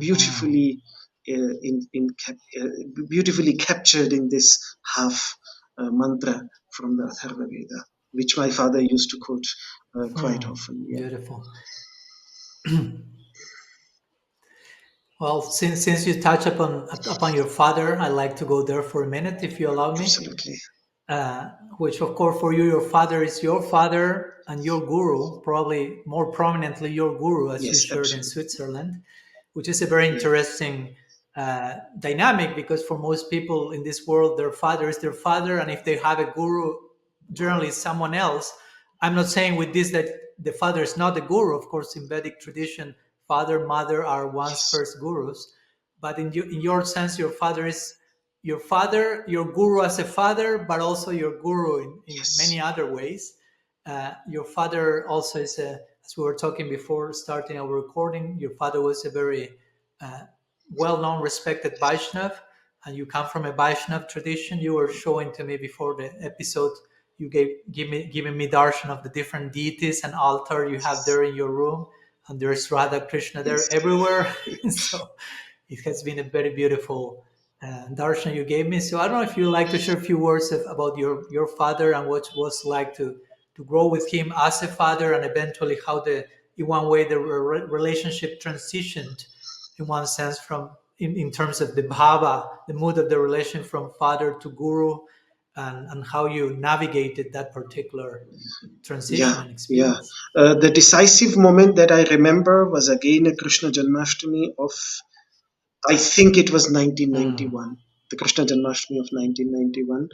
A: beautifully captured in this half mantra from the Atharva Veda, which my father used to quote quite
B: Hmm,
A: often. Yeah,
B: beautiful. Well, since you touch upon your father, I'd like to go there for a minute, if you allow me.
A: absolutely.
B: Which, of course, for you, your father is your father and your guru, probably more prominently your guru, as you
A: Yes,
B: shared in
A: absolutely.
B: Switzerland, which is a very
A: Yeah.
B: interesting dynamic because for most people in this world, their father is their father, and if they have a guru, generally it's someone else. I'm not saying with this that the father is not the guru. Of course, in Vedic tradition, father, mother are one's
A: Yes.
B: first gurus, but in your sense, your father is your father, your guru as a father, but also your guru in many
A: Yes.
B: other ways. Your father also is as we were talking before starting our recording, your father was a very uh, well-known, respected Vaishnav, and you come from a Vaishnav tradition. You were showing to me before the episode. You giving me darshan of the different deities and altar you have
A: Yes.
B: there in your room, and there's Radha Krishna there
A: Yes.
B: everywhere. So it has been a very beautiful darshan you gave me. So I don't know if you'd like to share a few words about your father and what it was like to grow with him as a father, and eventually how the in one way the relationship transitioned in one sense from in terms of the bhava, the mood of the relation from father to guru, and how you navigated that particular transition
A: Yeah.
B: and
A: Yeah.
B: experience.
A: The decisive moment that I remember was again a Krishna Janmashtami of, I think it was
B: Mm,
A: 1991. the Krishna Janmashtami of 1991.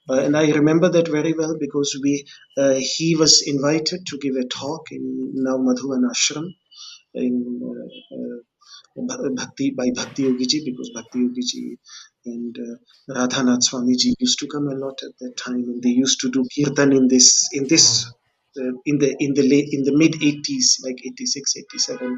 A: And I remember that very well because he was invited to give a talk in now Madhuvan Ashram in Bhakti by Bhakti Yogi Ji, because Bhakti Yogi Ji and Radhanath Swami Ji used to come a lot at that time, and they used to do kirtan in the mid 80s, like 86, 87.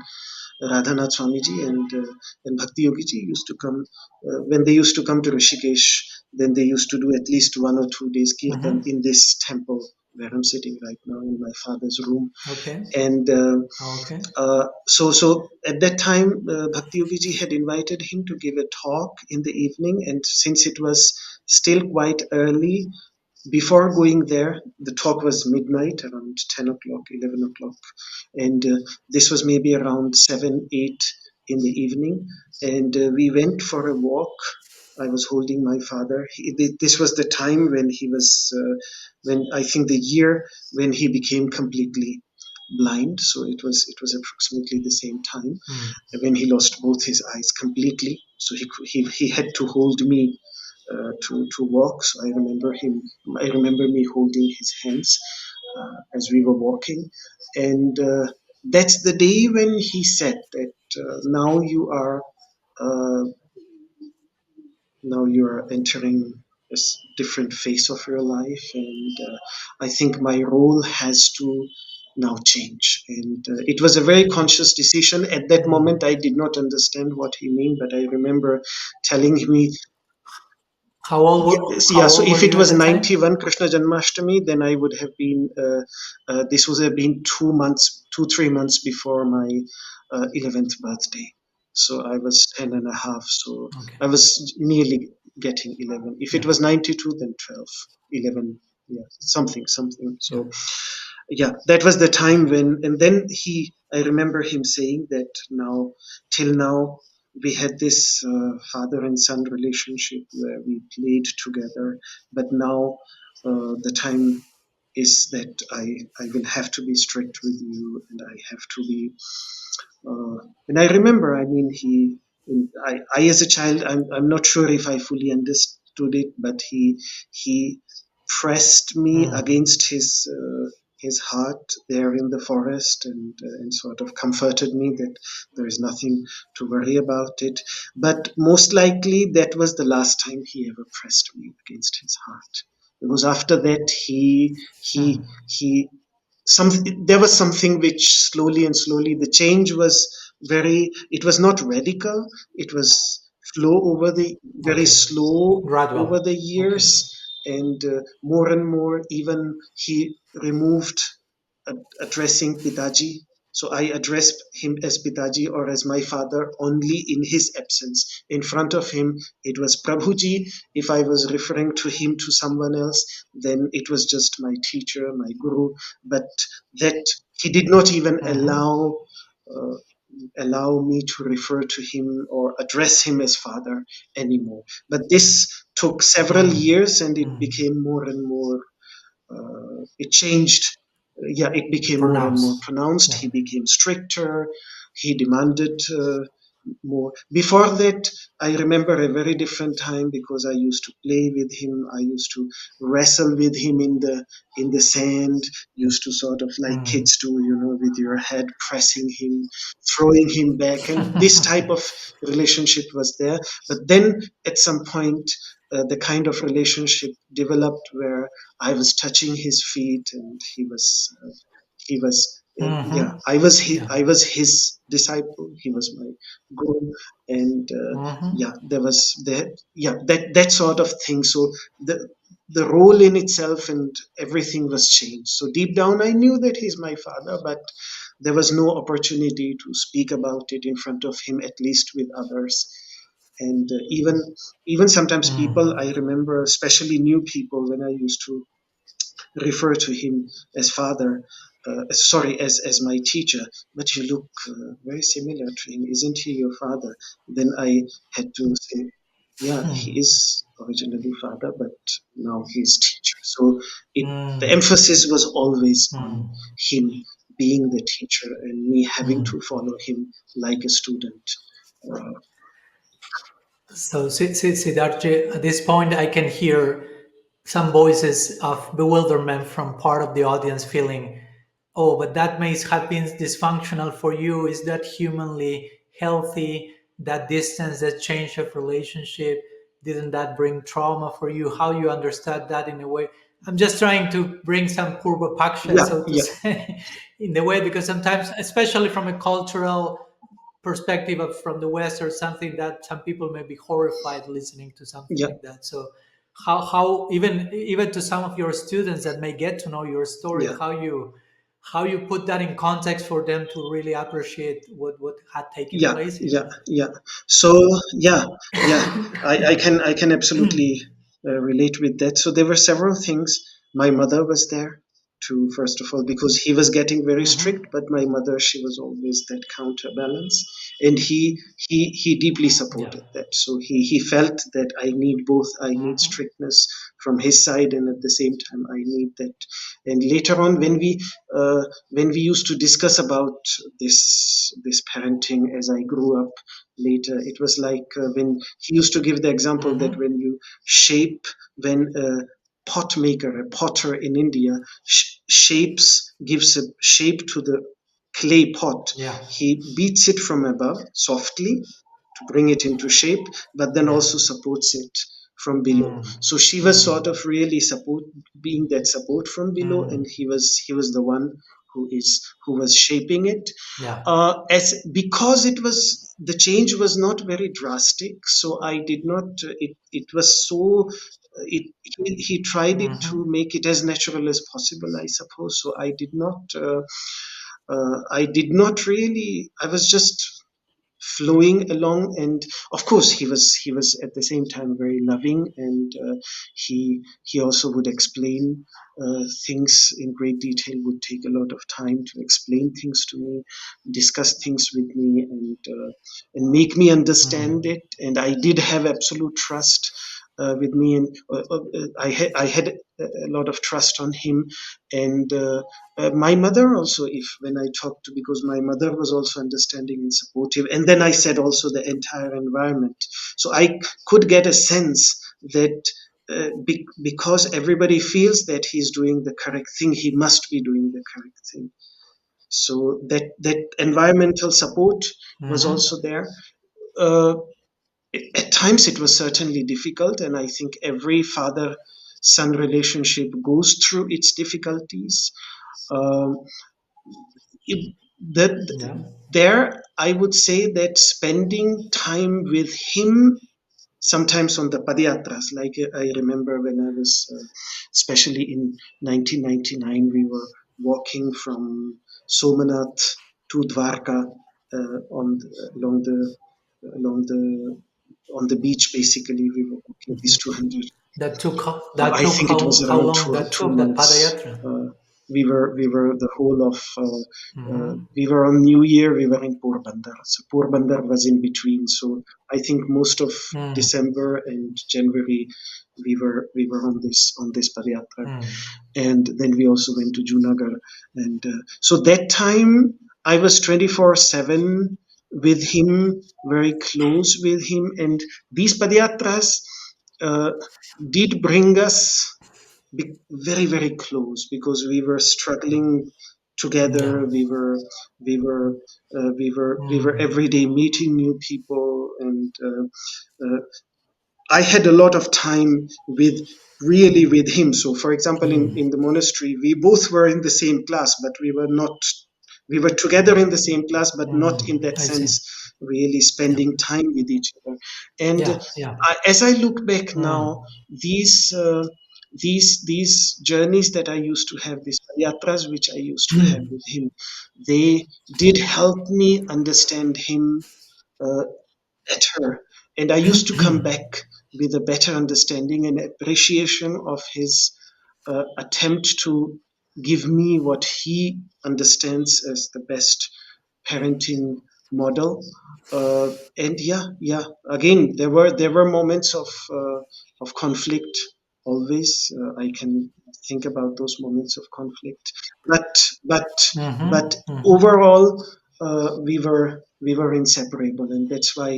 A: Radhanath Swami Ji and Bhakti Yogi Ji used to come when they used to come to Rishikesh. Then they used to do at least 1 or 2 days kirtan in this temple where I'm sitting right now in my father's room.
B: Okay.
A: And
B: Okay.
A: so at that time, Bhakti Yogi Ji had invited him to give a talk in the evening, and since it was still quite early, before going there, the talk was midnight, around 10 o'clock, 11 o'clock, and this was maybe around 7, 8 in the evening, and we went for a walk. I was holding my father. This was the time when he was, when I think the year when he became completely blind. So it was approximately the same time when he lost both his eyes completely. So he had to hold me to walk. So I remember him. I remember me holding his hands as we were walking, and that's the day when he said that now you are. Now you're entering a different phase of your life, and I think my role has to now change. And it was a very conscious decision. At that moment I did not understand what he meant, but I remember telling me, yes,
B: How
A: yeah. So
B: old were
A: if it
B: you at
A: was
B: that time?
A: 91 Krishna Janmashtami, then I would have been. This would have been 2 months, 3 months before my 11th birthday. So I was 10 and a half. So
B: Okay.
A: I was nearly getting 11. If
B: Yeah.
A: it was 92, then 12, 11. Yeah, something.
B: Yeah.
A: So yeah, that was the time when, and then I remember him saying that now, till now, we had this father and son relationship where we played together, but now the time is that I will have to be strict with you, and I have to be and I remember, I mean, I as a child, I'm not sure if I fully understood it, but he pressed me against his heart there in the forest, and sort of comforted me that there is nothing to worry about it. But most likely that was the last time he ever pressed me against his heart, because after that he some there was something which slowly the change was it was not radical, it was slow over the very
B: Okay.
A: slow over
B: Gradual.
A: the
B: Okay.
A: years, and more and more even he removed addressing Pitaji. So I addressed him as Pitaji or as my father only in his absence. In front of him, it was Prabhuji. If I was referring to him to someone else, then it was just my teacher, my guru. But that he did not even uh, allow me to refer to him or address him as father anymore. But this took several years, and it became more and more it changed. Yeah, it became more and more
B: Pronounced.
A: pronounced.
B: Yeah.
A: He became stricter. He demanded more. Before that, I remember a very different time because I used to play with him. I used to wrestle with him in the sand. Used to sort of like kids do, with your head pressing him, throwing him back, and this type of relationship was there. But then at some point, the kind of relationship developed where I was touching his feet, and he was yeah,
B: Yeah.
A: I was his disciple. He was my guru, and yeah, there was that, yeah, that sort of thing. So the role in itself and everything was changed. So deep down, I knew that he's my father, but there was no opportunity to speak about it in front of him, at least with others. And even sometimes people, I remember, especially new people, when I used to refer to him as father, sorry, as my teacher, but you look very similar to him. Isn't he your father? Then I had to say, yeah, he is originally father, but now he's teacher. So the emphasis was always on him being the teacher and me having to follow him like a student. Uh,
B: So, Siddhartha, at this point, I can hear some voices of bewilderment from part of the audience feeling, oh, but that may have been dysfunctional for you. Is that humanly healthy? That distance, that change of relationship, didn't that bring trauma for you? How you understand that in a way? I'm just trying to bring some purva paksha,
A: Yeah,
B: so to
A: yeah,
B: say, in the way, because sometimes, especially from a cultural perspective of from the West or something, that some people may be horrified listening to something
A: yeah,
B: like that. So how even to some of your students that may get to know your story,
A: yeah.
B: how you put that in context for them to really appreciate what had taken
A: Yeah,
B: place here.
A: yeah, yeah. So yeah, yeah, I can absolutely relate with that. So there were several things. My mother was there to first of all because he was getting very strict,
B: Hmm.
A: but my mother, she was always that counterbalance, and he deeply
B: Yeah.
A: supported that. So he felt that I need both. I need
B: Hmm.
A: strictness from his side, and at the same time I need that. And later on, when we used to discuss about this parenting as I grew up later, it was like when he used to give the example that
B: Hmm.
A: when you shape, when a pot maker, a potter in India, shapes, gives a shape to the clay pot,
B: Yeah.
A: he beats it from above softly to bring it into shape, but then
B: Yeah.
A: also supports it from below.
B: Mm.
A: So she was
B: Mm.
A: sort of really being that support from below, and
B: Mm.
A: he was the one who was shaping it.
B: Yeah.
A: As because it was the change was not very drastic, so I did not. It was so. He tried it to
B: Hmm.
A: make it as natural as possible, I suppose. So I did not. I did not really. I was just flowing along, and of course he was at the same time very loving, and he also would explain things in great detail, would take a lot of time to explain things to me, discuss things with me, and make me understand
B: Mm.
A: it, and I did have absolute trust with me, and I had a lot of trust on him, and my mother also, if when I talked to, because my mother was also understanding and supportive, and then I said also the entire environment, so I could get a sense that because everybody feels that he's doing the correct thing, he must be doing the correct thing. So that environmental support was
B: Hmm.
A: also there. uh, at times it was certainly difficult, and I think every father son relationship goes through its difficulties. um, it, that
B: Yeah.
A: there I would say that spending time with him, sometimes on the padayatras, like I remember when I was especially in 1999, we were walking from Somanath to Dwarka, along the on the beach. Basically we were walking these 200.
B: That
A: I
B: took
A: think it was
B: how
A: around
B: long that
A: two
B: took that
A: months.
B: padayatra?
A: We were the whole of
B: Hmm.
A: we were on New Year. We were in Porbandar, so Porbandar was in between. So I think most of
B: Mm.
A: December and January we were on this padayatra,
B: Mm.
A: and then we also went to Junagadh, and so that time I was 24/7 with him, very close with him, and these padayatras uh, did bring us very very close, because we were struggling
B: Yeah.
A: together. We were every
B: Mm.
A: day meeting new people, and uh, I had a lot of time with him. So for example, in
B: Mm.
A: the monastery we both were in the same class, but we were together in the same class, but not in
B: Mm.
A: that
B: I see.
A: sense really
B: Yeah.
A: spending time with each other. And
B: Yeah. Yeah.
A: as I look back now,
B: Mm.
A: these uh, these journeys that I used to have, these yatras which I used to have with him, they did help me understand him uh, better. And I used to come back with a better understanding and appreciation of his attempt to give me what he understands as the best parenting model. And yeah, yeah. Again, there were moments of conflict. Always, I can think about those moments of conflict, but but but
B: Mm-hmm. Mm-hmm.
A: overall, we were inseparable, and that's why,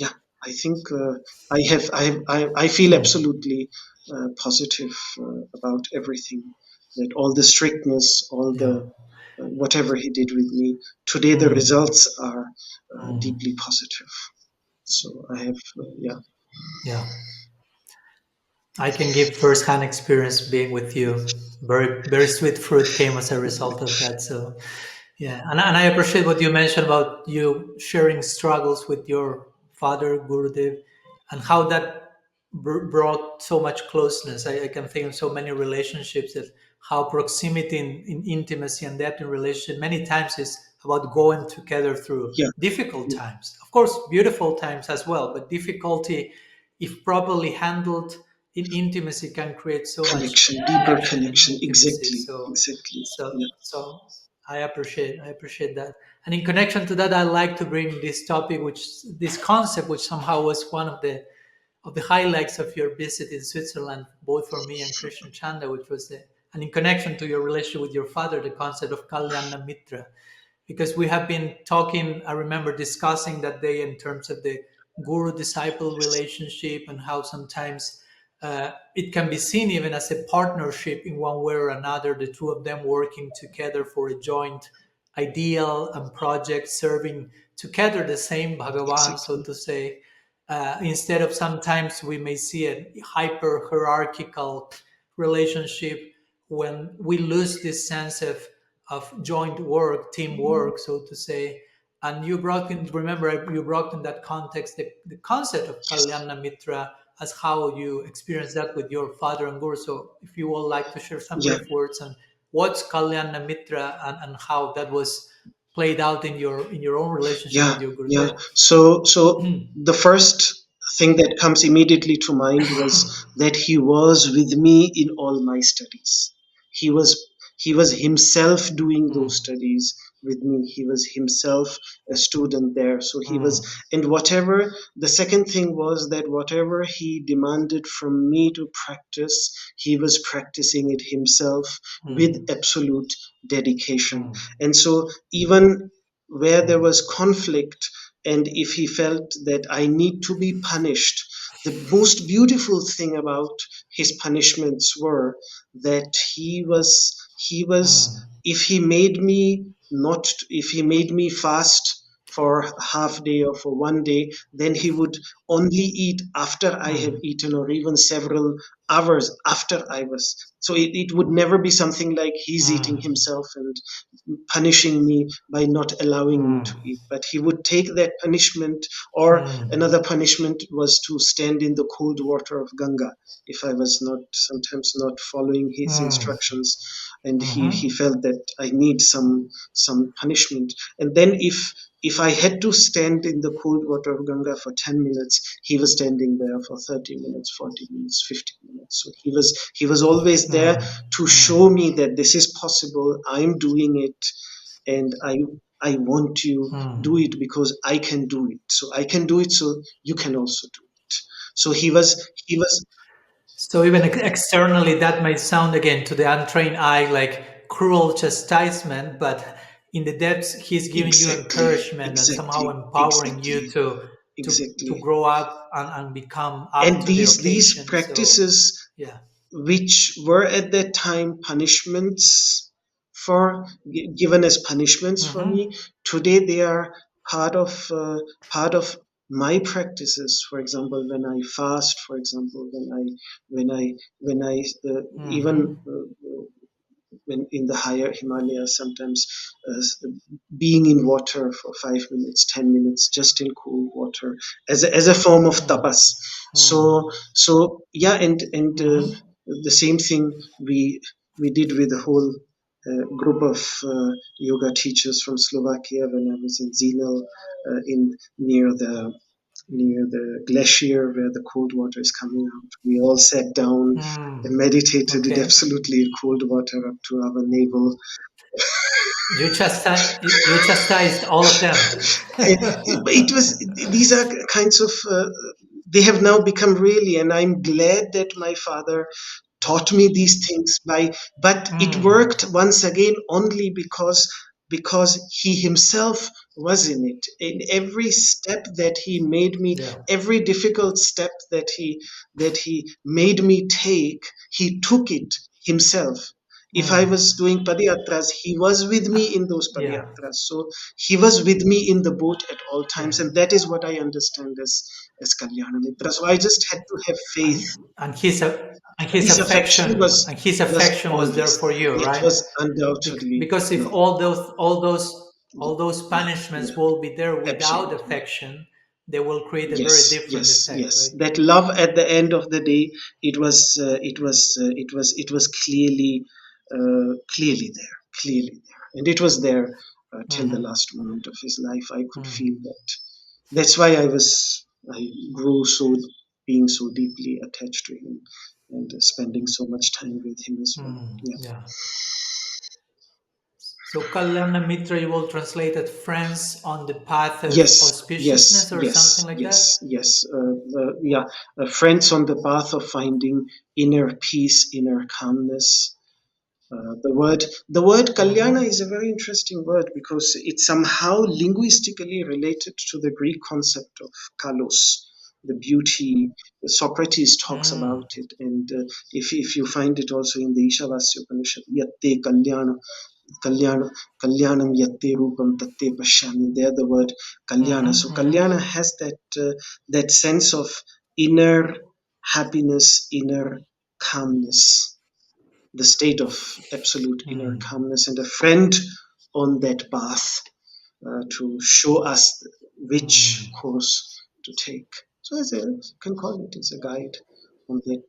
A: yeah. I think I feel
B: Mm.
A: absolutely positive about everything. That all the strictness, all
B: Yeah.
A: the whatever he did with me today, the
B: Mm.
A: results are
B: Mm.
A: deeply positive. So I have, yeah,
B: Yeah. I can give first-hand experience being with you. Very, very sweet fruit came as a result of that. So, yeah, and I appreciate what you mentioned about you sharing struggles with your father, Gurudev, and how that brought so much closeness. I can think of so many relationships that how proximity in intimacy and depth in relationship many times is about going together through
A: yeah,
B: difficult
A: yeah,
B: times. Of course, beautiful times as well, but difficulty, if properly handled in intimacy, can create so much
A: connection, deeper
B: connection and
A: connection.
B: intimacy.
A: Exactly,
B: So,
A: exactly.
B: so,
A: Yeah,
B: so I appreciate that. And in connection to that, I like to bring this topic, this concept, which somehow was one of the highlights of your visit in Switzerland, both for me and Krishna Chanda, which was and in connection to your relationship with your father, the concept of Kalyana Mitra, because we have been talking, I remember discussing that day in terms of the guru disciple relationship and how sometimes it can be seen even as a partnership in one way or another, the two of them working together for a joint ideal and project, serving together the same Bhagavan, so
A: exactly.
B: to say. Instead of sometimes we may see a hyper hierarchical relationship when we lose this sense of joint work, teamwork, so to say. And you brought in, remember, you brought in that context the concept of
A: Yes.
B: Kalyana Mitra as how you experienced that with your father and guru. So if you would like to share some
A: Yeah,
B: brief words on what's Kalyana Mitra and how that was played out in your own relationship
A: yeah,
B: with your
A: yeah.
B: Gurudev.
A: So the first thing that comes immediately to mind was that he was with me in all my studies. He was he was himself doing those
B: Mm,
A: studies with me. He was himself a student there. So he was,
B: mm,
A: and whatever the second thing was that whatever he demanded from me to practice, he was practicing it himself with
B: mm,
A: absolute dedication.
B: mm,
A: And so even where there was conflict, and if he felt that I need to be punished, the most beautiful thing about his punishments were that he was
B: mm,
A: if he made me not if he made me fast for half day or for one day, then he would only eat after I have
B: mm,
A: eaten, or even several hours after I was. So it would never be something like he's eating
B: mm,
A: himself and punishing me by not allowing me to
B: mm,
A: eat. But he would take that punishment, or
B: mm,
A: another punishment was to stand in the cold water of Ganga if I was not sometimes not following his
B: mm,
A: instructions, and he
B: mhm,
A: felt that I need some punishment. And then if I had to stand in the cold water of Ganga for 10 minutes, he was standing there for 30 minutes, 40 minutes, 50 minutes. So he was always there
B: mm,
A: to show
B: mm,
A: me that this is possible. I'm doing it, and I want to do
B: mm.
A: it because I can do it. So I can do it, so you can also do it. So he was
B: So even externally, that might sound again to the untrained eye like cruel chastisement, but in the depths, he's giving you
A: exactly,
B: encouragement and somehow
A: exactly,
B: empowering you
A: exactly,
B: to
A: exactly.
B: grow up and become up
A: And
B: to the
A: these
B: occasion. So
A: practices,
B: yeah.
A: which were at that time punishments given as punishments for
B: Mm-hmm.
A: me, today they are part of part of my practices. For example, when I fast, for example, when I even
B: Mm-hmm.
A: when in the higher Himalayas, sometimes being in water for 5 minutes, 10 minutes, just in cool water, as a form of tapas. So
B: Mm-hmm.
A: so yeah, and
B: Mm-hmm.
A: the same thing we did with the whole group of yoga teachers from Slovakia when I was in Zinel, in near the glacier where the cold water is coming out. We all sat down and
B: Mm.
A: meditated in
B: Okay.
A: absolutely cold water up to our navel.
B: You chastised all of them.
A: It was these are kinds of they have now become really, and I'm glad that my father taught me these things but it
B: Mm.
A: worked once again only because he himself was in it. In every step that he made me,
B: Yeah.
A: every difficult step that he made me take, he took it himself. If I
B: Mm.
A: was doing padayatras, he was with me in those
B: Yeah.
A: padayatras. So he was with me in the boat at all
B: Yeah.
A: times, and that is what I understand as Kalyana Mitra. So I just had to have faith.
B: And his
A: His affection was
B: affection was there
A: always
B: for
A: there.
B: you,
A: It
B: right?
A: was undoubtedly
B: Because if
A: there.
B: all those
A: Yeah,
B: punishments
A: yeah,
B: will be there without
A: absolutely.
B: affection, they will create a very
A: Yes,
B: different
A: yes,
B: effect,
A: yes.
B: right?
A: That love at the end of the day, it was clearly there, clearly there, and it was there till the
B: Hmm.
A: last moment of his life. I could feel
B: Hmm.
A: that. That's why I grew being so deeply attached to him, and spending so much time with him as well.
B: Hmm.
A: Yeah.
B: Yeah. So Kalyana Mitra, you will translate it friends on the path of
A: Yes, yes,
B: auspiciousness or something
A: yes,
B: like that.
A: yes, yes. Yeah, friends on the path of finding inner peace, inner calmness. The word kalyana
B: Mm-hmm.
A: is a very interesting word because it's somehow linguistically related to the Greek concept of kalos, the beauty. Socrates talks
B: Mm.
A: about it, and if you find it also in the Ishavasya Upanishad, yatte kalyana, kalyana, kalyanam yatte rupam tatte pashyami. There the word kalyana.
B: Mm-hmm.
A: So
B: Mm-hmm.
A: kalyana has that sense of inner happiness, inner calmness, the state of absolute inner
B: Mm.
A: calmness, and a friend on that path to show us which
B: Mm.
A: course to take. So, as a you can call it as a guide on that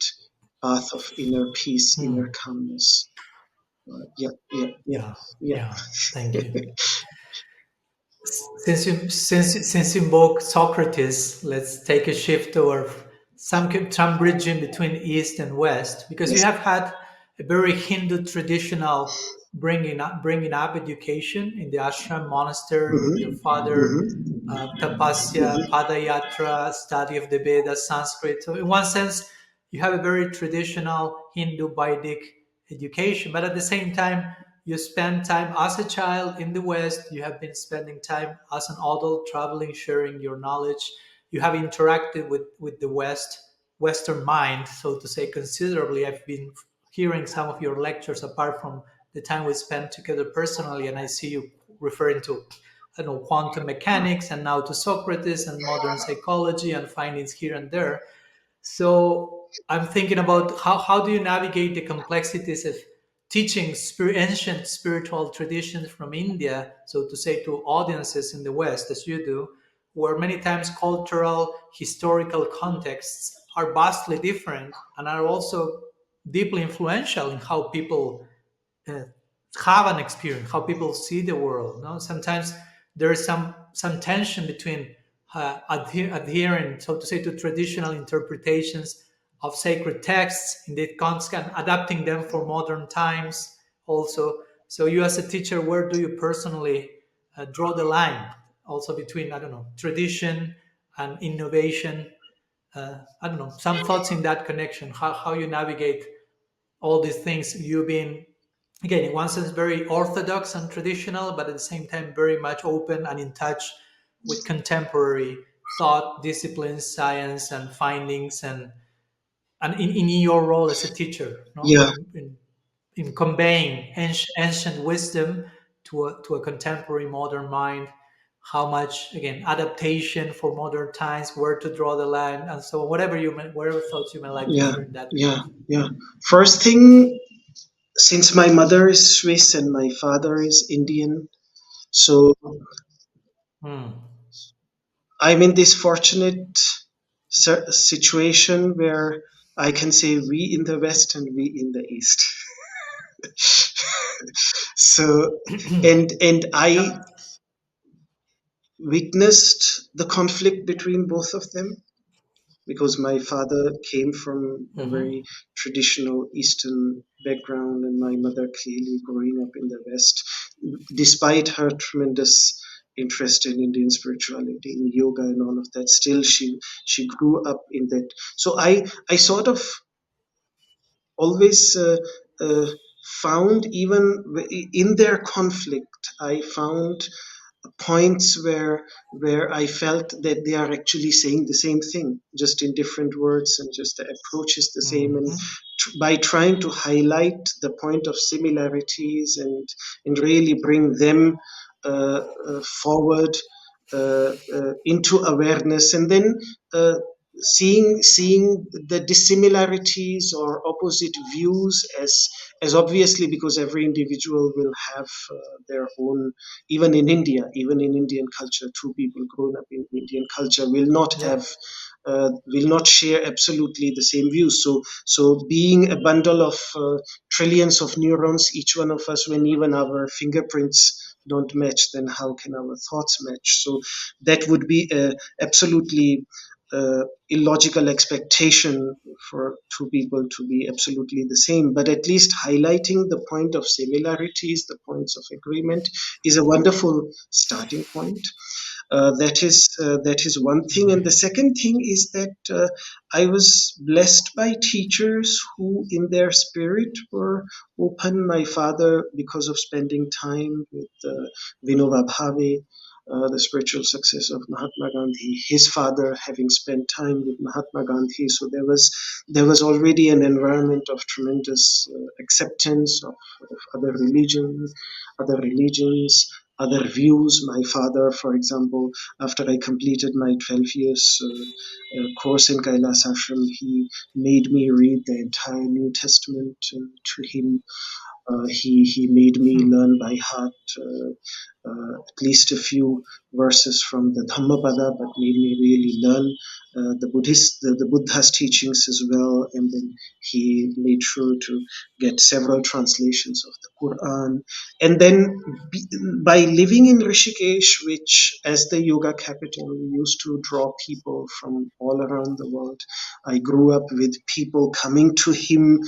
A: path of inner peace, inner
B: Mm.
A: calmness. Yeah, yeah, yeah,
B: Yeah.
A: yeah.
B: Yeah. Thank you. Since you invoke Socrates, let's take a shift toward some bridge in between East and West, because you
A: Yes.
B: have had a very Hindu traditional bringing up education in the ashram monastery with your
A: Mm-hmm.
B: father,
A: Mm-hmm.
B: tapasya,
A: Mm-hmm.
B: padayatra, study of the Vedas, Sanskrit. So in one sense, you have a very traditional Hindu Vedic education, but at the same time, you spend time as a child in the West. You have been spending time as an adult, traveling, sharing your knowledge. You have interacted with the Western mind, so to say, considerably. I've been hearing some of your lectures apart from the time we spent together personally, and I see you referring to, I don't know, quantum mechanics, and now to Socrates and modern psychology and findings here and there. So I'm thinking about how do you navigate the complexities of teaching ancient spiritual traditions from India, so to say, to audiences in the West, as you do, where many times cultural, historical contexts are vastly different and are also deeply influential in how people uh, have an experience, how people see the world. No, sometimes there is some tension between adhering, so to say, to traditional interpretations of sacred texts, indeed, and adapting them for modern times. Also, so you as a teacher, where do you personally draw the line? Also between, I don't know, tradition and innovation. I don't know, some thoughts in that connection. How you navigate all these things, you being, again, in one sense very orthodox and traditional, but at the same time very much open and in touch with contemporary thought disciplines, science and findings, and in your role as a teacher, no,
A: Yeah,
B: in conveying ancient wisdom to a contemporary modern mind, how much, again, adaptation for modern times, where to draw the line, and so whatever whatever thoughts you may like to
A: yeah,
B: share in that
A: yeah,
B: connection.
A: yeah. First thing, since my mother is Swiss and my father is Indian, so
B: Hmm.
A: I'm in this fortunate situation where I can say we in the West and we in the East. So, and I
B: Yep.
A: witnessed the conflict between both of them because my father came from a
B: Mm-hmm.
A: very traditional Eastern background, and my mother clearly growing up in the West, despite her tremendous interest in Indian spirituality, in yoga, and all of that. Still, she grew up in that. So I sort of always uh, found, even in their conflict, I found points where I felt that they are actually saying the same thing, just in different words, and just the approach is the same. And
B: Mhm.
A: by trying to highlight the point of similarities and really bring them forward into awareness, and then uh, seeing the dissimilarities or opposite views as obviously, because every individual will have their own. Even in Indian culture, two people grown up in Indian culture
B: Yeah.
A: will not share absolutely the same views. So being a bundle of trillions of neurons, each one of us, when even our fingerprints don't match, then how can our thoughts match? So that would be a absolutely illogical expectation for two people to be absolutely the same. But at least highlighting the point of similarities, the points of agreement, is a wonderful starting point. That is one thing, and the second thing is that I was blessed by teachers who, in their spirit, were open. My father, because of spending time with Vinoba Bhave, the spiritual successor of Mahatma Gandhi, his father having spent time with Mahatma Gandhi, so there was already an environment of tremendous acceptance of other religions, other views. My father, for example, after I completed my 12 years course in Kailash Ashram, he made me read the entire New Testament to him. He made me
B: Hmm.
A: learn by heart at least a few verses from the Dhammapada, but made me really learn the Buddha's teachings as well. And then he made sure to get several translations of the Quran. And then be, by living in Rishikesh, which as the yoga capital, we used to draw people from all around the world. I grew up with people coming to him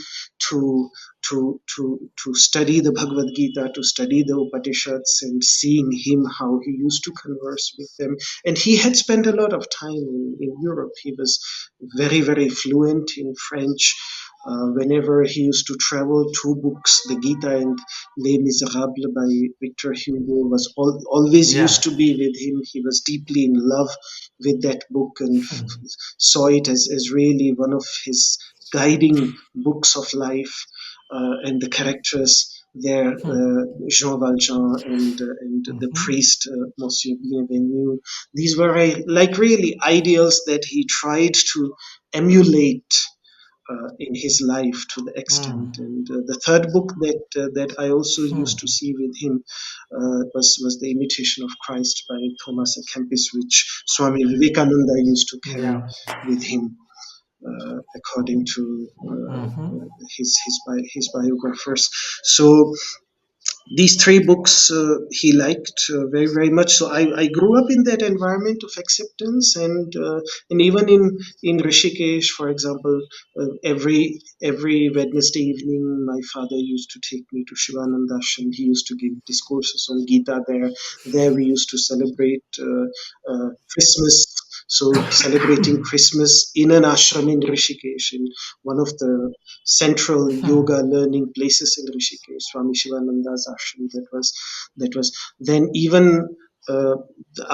A: to to study the Bhagavad Gita, to study the Upanishads, and seeing him how he used to converse with them. And he had spent a lot of time in Europe. He was very fluent in French. Whenever he used to travel, two books, the Gita and Les Miserables by Victor Hugo, was always
B: Yeah.
A: used to be with him. He was deeply in love with that book and saw it as really one of his guiding books of life. And the characters there, Jean Valjean and the
B: Mhm.
A: priest, Monsieur Bienvenu. These were like really ideals that he tried to emulate in his life to the extent.
B: Mm.
A: And the third book that I also used to see with him was The Imitation of Christ by Thomas A. Kempis, which Swami Vivekananda used to carry
B: Yeah.
A: with him, according to
B: Mhm.
A: his biographers. So these three books he liked very much. So I grew up in that environment of acceptance, and even in Rishikesh, for example, every Wednesday evening, my father used to take me to Shivananda Ashram. He used to give discourses on Gita there. There we used to celebrate Christmas. So celebrating Christmas in an ashram in Rishikesh, in one of the central yoga learning places in Rishikesh, Swami Shivananda's ashram. That was then even the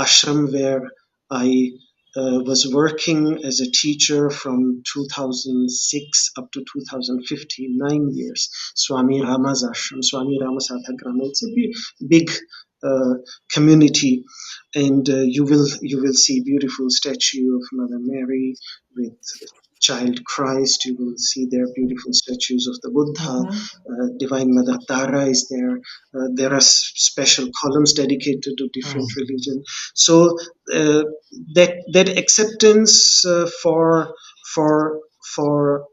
A: ashram where I was working as a teacher from 2006 up to 2015, 9 years. Swami Rama's ashram, Swami Rama Sadhagrama. It's a big uh, community, and you will see beautiful statue of Mother Mary with child Christ. You will see there beautiful statues of the Buddha.
B: Mhm.
A: Divine Mother Tara is there. There are special columns dedicated to different
B: Mm.
A: religion. So uh, that acceptance for for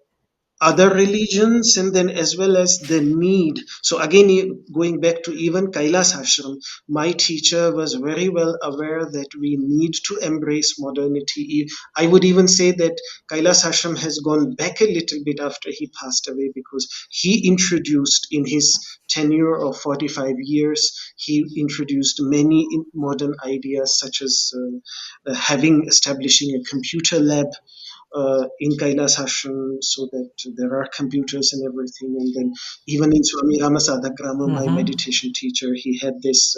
A: other religions, and then as well as the need. So again, going back to even Kailash Ashram, my teacher was very well aware that we need to embrace modernity. I would even say that Kailash Ashram has gone back a little bit after he passed away, because he introduced in his tenure of 45 years, he introduced many modern ideas, such as establishing a computer lab in Kailash Ashram, so that there are computers and everything. And then even in Swami Ramasadhakrama, my
B: Mm-hmm.
A: meditation teacher, he had this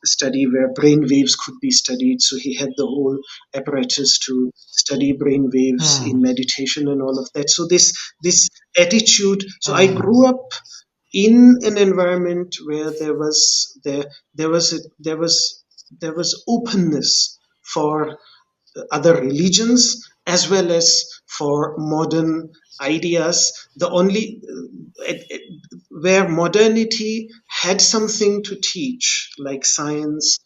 A: study where brain waves could be studied. So he had the whole apparatus to study brain waves in
B: Mm.
A: meditation and all of that. So this attitude. So I
B: Mm.
A: grew up in an environment where there was openness for other religions as well as for modern ideas. The only where modernity had something to teach, like science,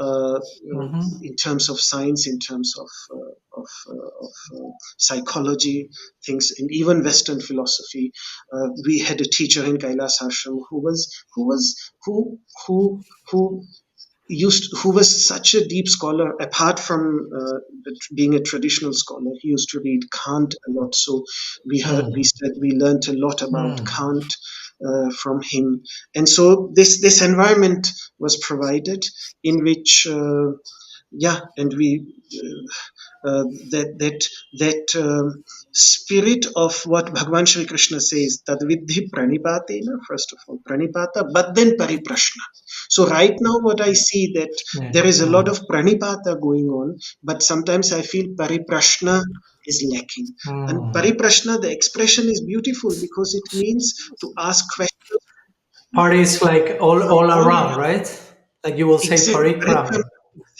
B: Mm-hmm.
A: in terms of science, in terms of psychology, things, and even Western philosophy. We had a teacher in Kailash Ashram who who who who was such a deep scholar. Apart from being a traditional scholar, he used to read Kant a lot. So
B: Mm.
A: we learned a lot about
B: Mm.
A: Kant from him. And so this environment was provided in which yeah, and we that spirit of what Bhagavan Shri Krishna says, tad vidhi pranipatena, first of all pranipata, but then pariprashna. So right now what I see that
B: Yeah.
A: there is a lot
B: Mm.
A: of pranipata going on, but sometimes I feel pariprashna is lacking. And
B: Mm.
A: pariprashna, the expression is beautiful because it means to ask questions
B: Parties like all
A: all
B: around,
A: around.
B: right? Like you will say
A: Exactly.
B: parikram.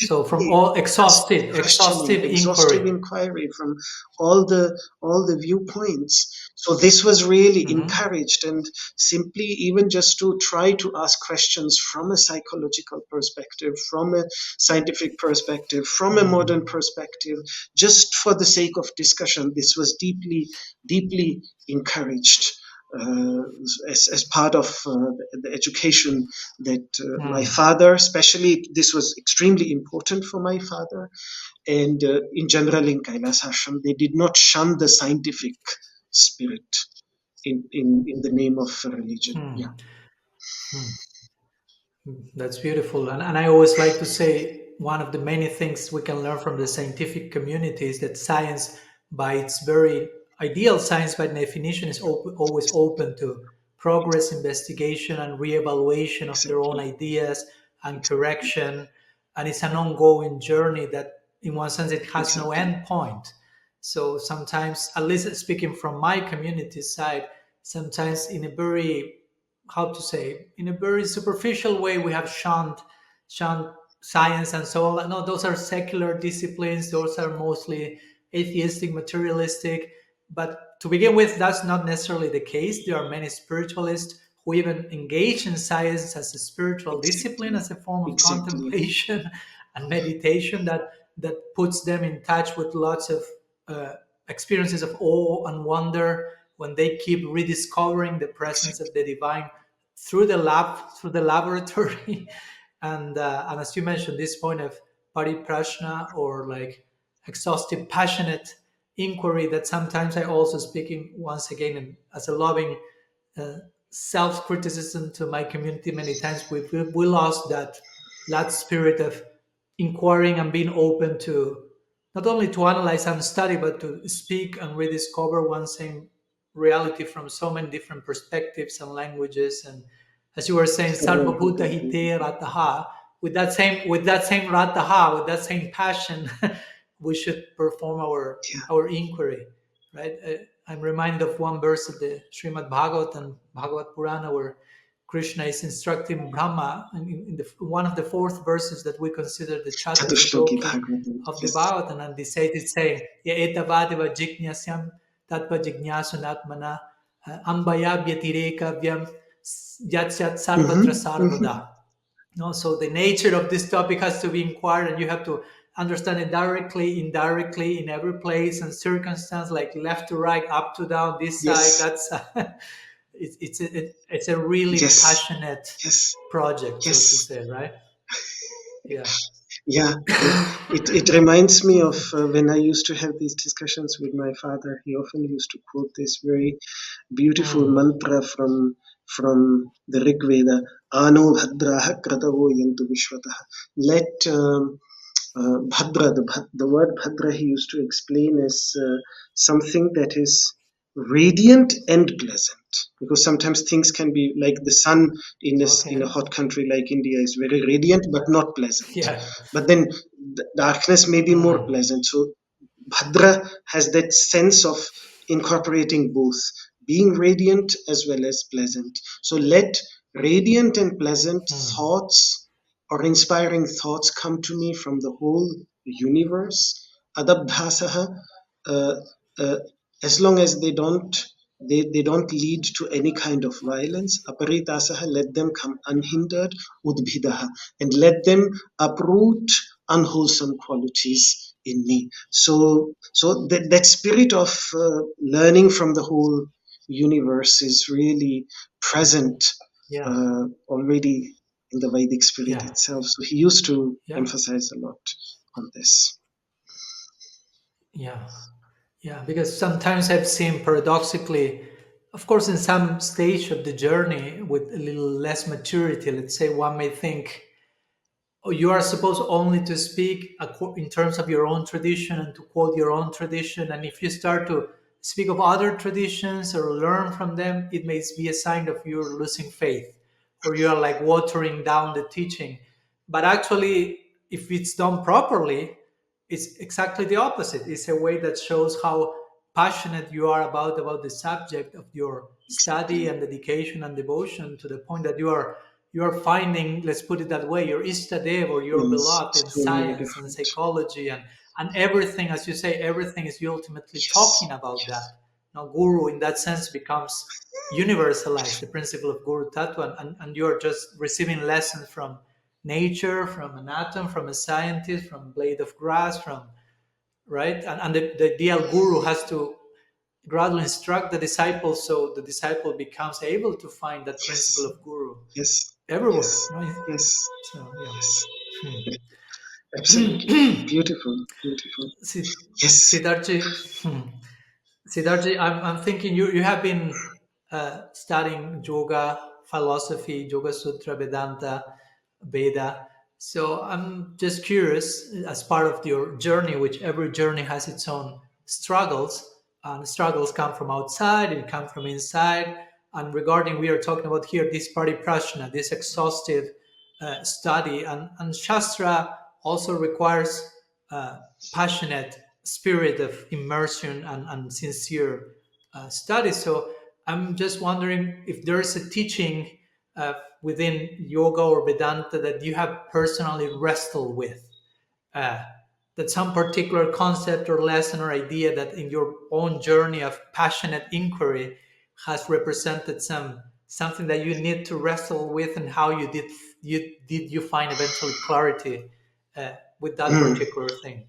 B: So from
A: Exactly.
B: all
A: Asking, questioning,
B: exhaustive
A: exhaustive
B: inquiry.
A: inquiry from all the viewpoints. So this was really
B: Mm-hmm.
A: encouraged, and simply even just to try to ask questions from a psychological perspective, from a scientific perspective, from a modern
B: Mm.
A: perspective, just for the sake of discussion. This was deeply, deeply encouraged. Uh, as part of the education that my
B: Mm.
A: father, especially, this was extremely important for my father, and in general in Kailash Ashram, they did not shun the scientific spirit in the name of religion. Yeah,
B: Mm. Mm. That's beautiful. And I always like to say one of the many things we can learn from the scientific community is that science, by its very ideal science by definition, is always open to progress, investigation, and reevaluation of their own
A: exactly,
B: ideas and
A: exactly,
B: correction. And it's an ongoing journey that, in one sense, it has no
A: exactly,
B: end point. So sometimes, at least speaking from my community side, sometimes in a very, how to say, in a very superficial way we have shunned science and so on. No, those are secular disciplines, those are mostly atheistic, materialistic. But to begin with, that's not necessarily the case. There are many spiritualists who even engage in science as a spiritual discipline,
A: exactly,
B: as a form of
A: exactly.
B: contemplation and meditation, that puts them in touch with lots of uh, experiences of awe and wonder when they keep rediscovering the presence of
A: Exactly.
B: the divine through the laboratory. And as you mentioned, this point of pariprashna, or like exhaustive passionate inquiry, that sometimes I also, speaking once again as a loving uh, self-criticism to my community, many times we lost that spirit of inquiring and being open to not only to analyze and study, but to speak and rediscover one same reality from so many different perspectives and languages. And as you were saying, sarvabhuta hite rataha, with that same rataha, with that same passion, we should perform
A: Yeah,
B: our inquiry, right? I'm reminded of one verse of the Srimad Bhagavat and Bhagavat Purana, where Krishna is instructing Brahma in the one of the fourth verses that we consider the
A: Chatushloki
B: Chaturshloki
A: Bhagavatam.
B: of the
A: Yes,
B: Bhagavatam, and they say it's saying, "Ya etavadeva jignasyam tatva jignasunatmana ambaya vyatireka vyam yat yat sarvatra
A: mm-hmm, mm-hmm.
B: sarvada." No, so the nature of this topic has to be inquired, and you have to understand it directly, indirectly, in every place and circumstance, like left to right, up to down, this side,
A: Yes,
B: that side. It's a really
A: yes,
B: passionate
A: yes,
B: project, so to
A: yes.
B: say, right? Yeah.
A: Yeah, it reminds me of when I used to have these discussions with my father. He often used to quote this very beautiful
B: Mm.
A: mantra from the Rig Veda. Ano bhadraha kratavo yantu vishwataha. Let Bhadra, the word Bhadra he used to explain as something that is radiant and pleasant. Because sometimes things can be like the sun in a
B: Okay.
A: hot country like India is very radiant but not pleasant.
B: Yeah.
A: But then darkness may be more
B: Mm.
A: pleasant. So Bhadra has that sense of incorporating both, being radiant as well as pleasant. So let radiant and pleasant
B: Mm.
A: thoughts or inspiring thoughts come to me from the whole universe. Adabdhasaha, uh, uh, as long as they don't lead to any kind of violence. Aparitasaha, let them come unhindered. Udbhidaha, and let them uproot unwholesome qualities in me. So that spirit of learning from the whole universe is really present
B: Yeah.
A: already in the Vedic spirit
B: Yeah.
A: itself. So he used to
B: Yeah.
A: emphasize a lot on this.
B: Yeah. Yeah. Because sometimes I've seen paradoxically, of course, in some stage of the journey with a little less maturity, let's say one may think, oh, you are supposed only to speak in terms of your own tradition and to quote your own tradition. And if you start to speak of other traditions or learn from them, it may be a sign of you're losing faith or you are like watering down the teaching. But actually, if it's done properly, it's exactly the opposite. It's a way that shows how passionate you are about the subject of your study
A: Exactly.
B: and dedication and devotion to the point that you are finding, let's put it that way, your Istadev or your
A: Yes,
B: beloved in
A: so many
B: science and
A: different.
B: psychology and everything, as you say, everything is ultimately
A: Yes,
B: talking about
A: yes,
B: that. Now, Guru in that sense becomes universalized, the principle of Guru Tattva, and you are just receiving lessons from nature, from an atom, from a scientist, from a blade of grass, from right, and the ideal Guru has to gradually instruct the disciple so the disciple becomes able to find that principle
A: yes,
B: of Guru
A: yes,
B: everywhere.
A: yes,
B: No?
A: yes,
B: So yeah.
A: yes.
B: Hmm.
A: Absolutely. Beautiful, beautiful.
B: Sid-
A: Yes.
B: Siddharji, Siddharji, I'm thinking you have been studying yoga, philosophy, Yoga Sutra, Vedanta, Veda. So I'm just curious, as part of your journey, which every journey has its own struggles, and struggles come from outside, it come from inside. And regarding, we are talking about here this pariprashna, this exhaustive study, and Shastra also requires passionate spirit of immersion and sincere study. So I'm just wondering if there's a teaching within yoga or Vedanta that you have personally wrestled with, uh, that some particular concept or lesson or idea that in your own journey of passionate inquiry has represented something that you need to wrestle with, and how you find eventually clarity with that
A: Mm,
B: particular thing.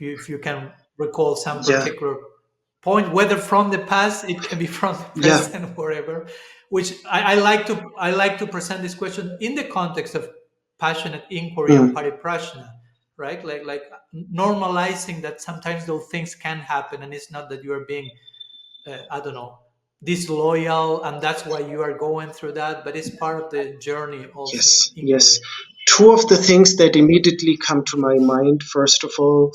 B: If you can recall some
A: yeah,
B: particular point, whether from the past, it can be from the
A: yeah.
B: present, wherever. Which I like to present this question in the context of passionate inquiry and
A: Mm,
B: pariprashna, right? Like normalizing that sometimes those things can happen, and it's not that you are being, I don't know, disloyal, and that's why you are going through that, but it's part of the journey also,
A: yes, yes.
B: inquiry.
A: Two of the things that immediately come to my mind, first of all,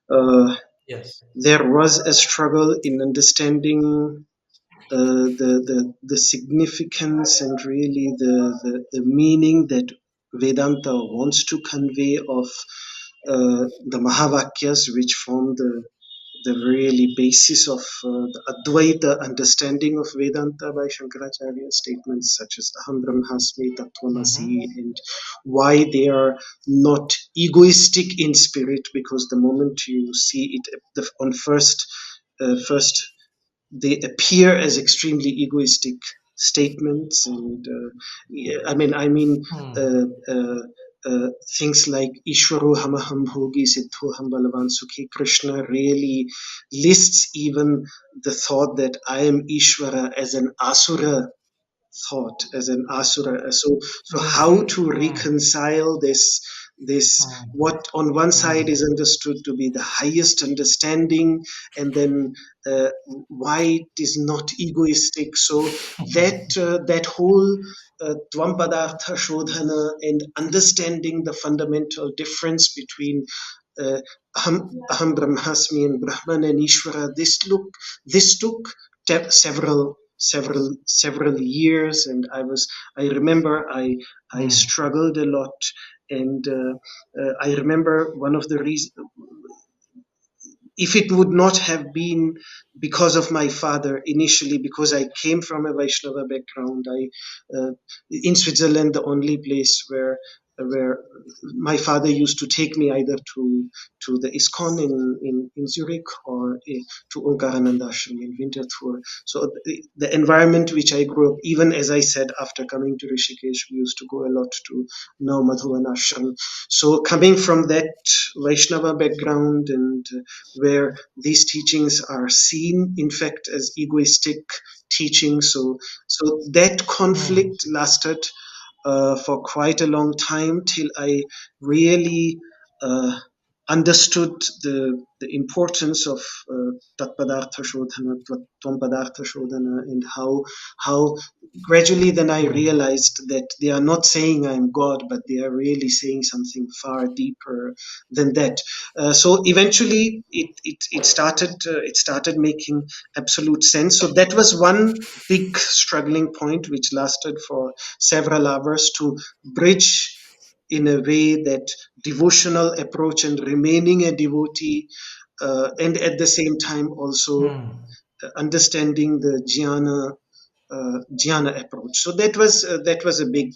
A: uh,
B: Yes.
A: there was a struggle in understanding the significance and really the meaning that Vedanta wants to convey of the Mahavakyas, which form the really basis of the Advaita understanding of Vedanta by Shankaracharya, statements such as Aham Brahmasmi, Tattvamasi,
B: Hmm.
A: and why they are not egoistic in spirit, because the moment you see it on first they appear as extremely egoistic statements, and yeah, I mean
B: Hmm.
A: uh, uh, uh, things like Ishwaro Hamaham Bhogi Siddhoham Balavan Sukhi. Krishna really lists even the thought that I am Ishvara as an asura thought, as an asura. So how
B: Means,
A: to reconcile this This,
B: mm,
A: what on one side is
B: mm,
A: understood to be the highest understanding, and then why it is not egoistic. So that whole Tvampadartha Shodhana and understanding the fundamental difference between Aham Brahmasmi and Brahman and Ishvara. This took several years, and I remember I
B: mm,
A: struggled a lot, and I remember one of the reasons, if it would not have been because of my father initially, because I came from a Vaishnava background, in Switzerland, the only place where my father used to take me either to the ISKCON in Zurich, or to Omkarananda Ashram in Winterthur. So the environment which I grew up, even as I said, after coming to Rishikesh, we used to go a lot to now Madhuvan Ashram. So coming from that Vaishnava background, and where these teachings are seen, in fact, as egoistic teachings. So that
B: mm,
A: conflict lasted for quite a long time, till I really uh, understood the importance of Tatpadartha Shodhana, Tvampadartha Shodhana, and how gradually then I
B: mm,
A: realized that they are not saying I'm God, but they are really saying something far deeper than that. So eventually it started making absolute sense. So that was one big struggling point which lasted for several hours, to bridge in a way that devotional approach and remaining a devotee, and at the same time also
B: mm,
A: understanding the jnana approach. So that was a big,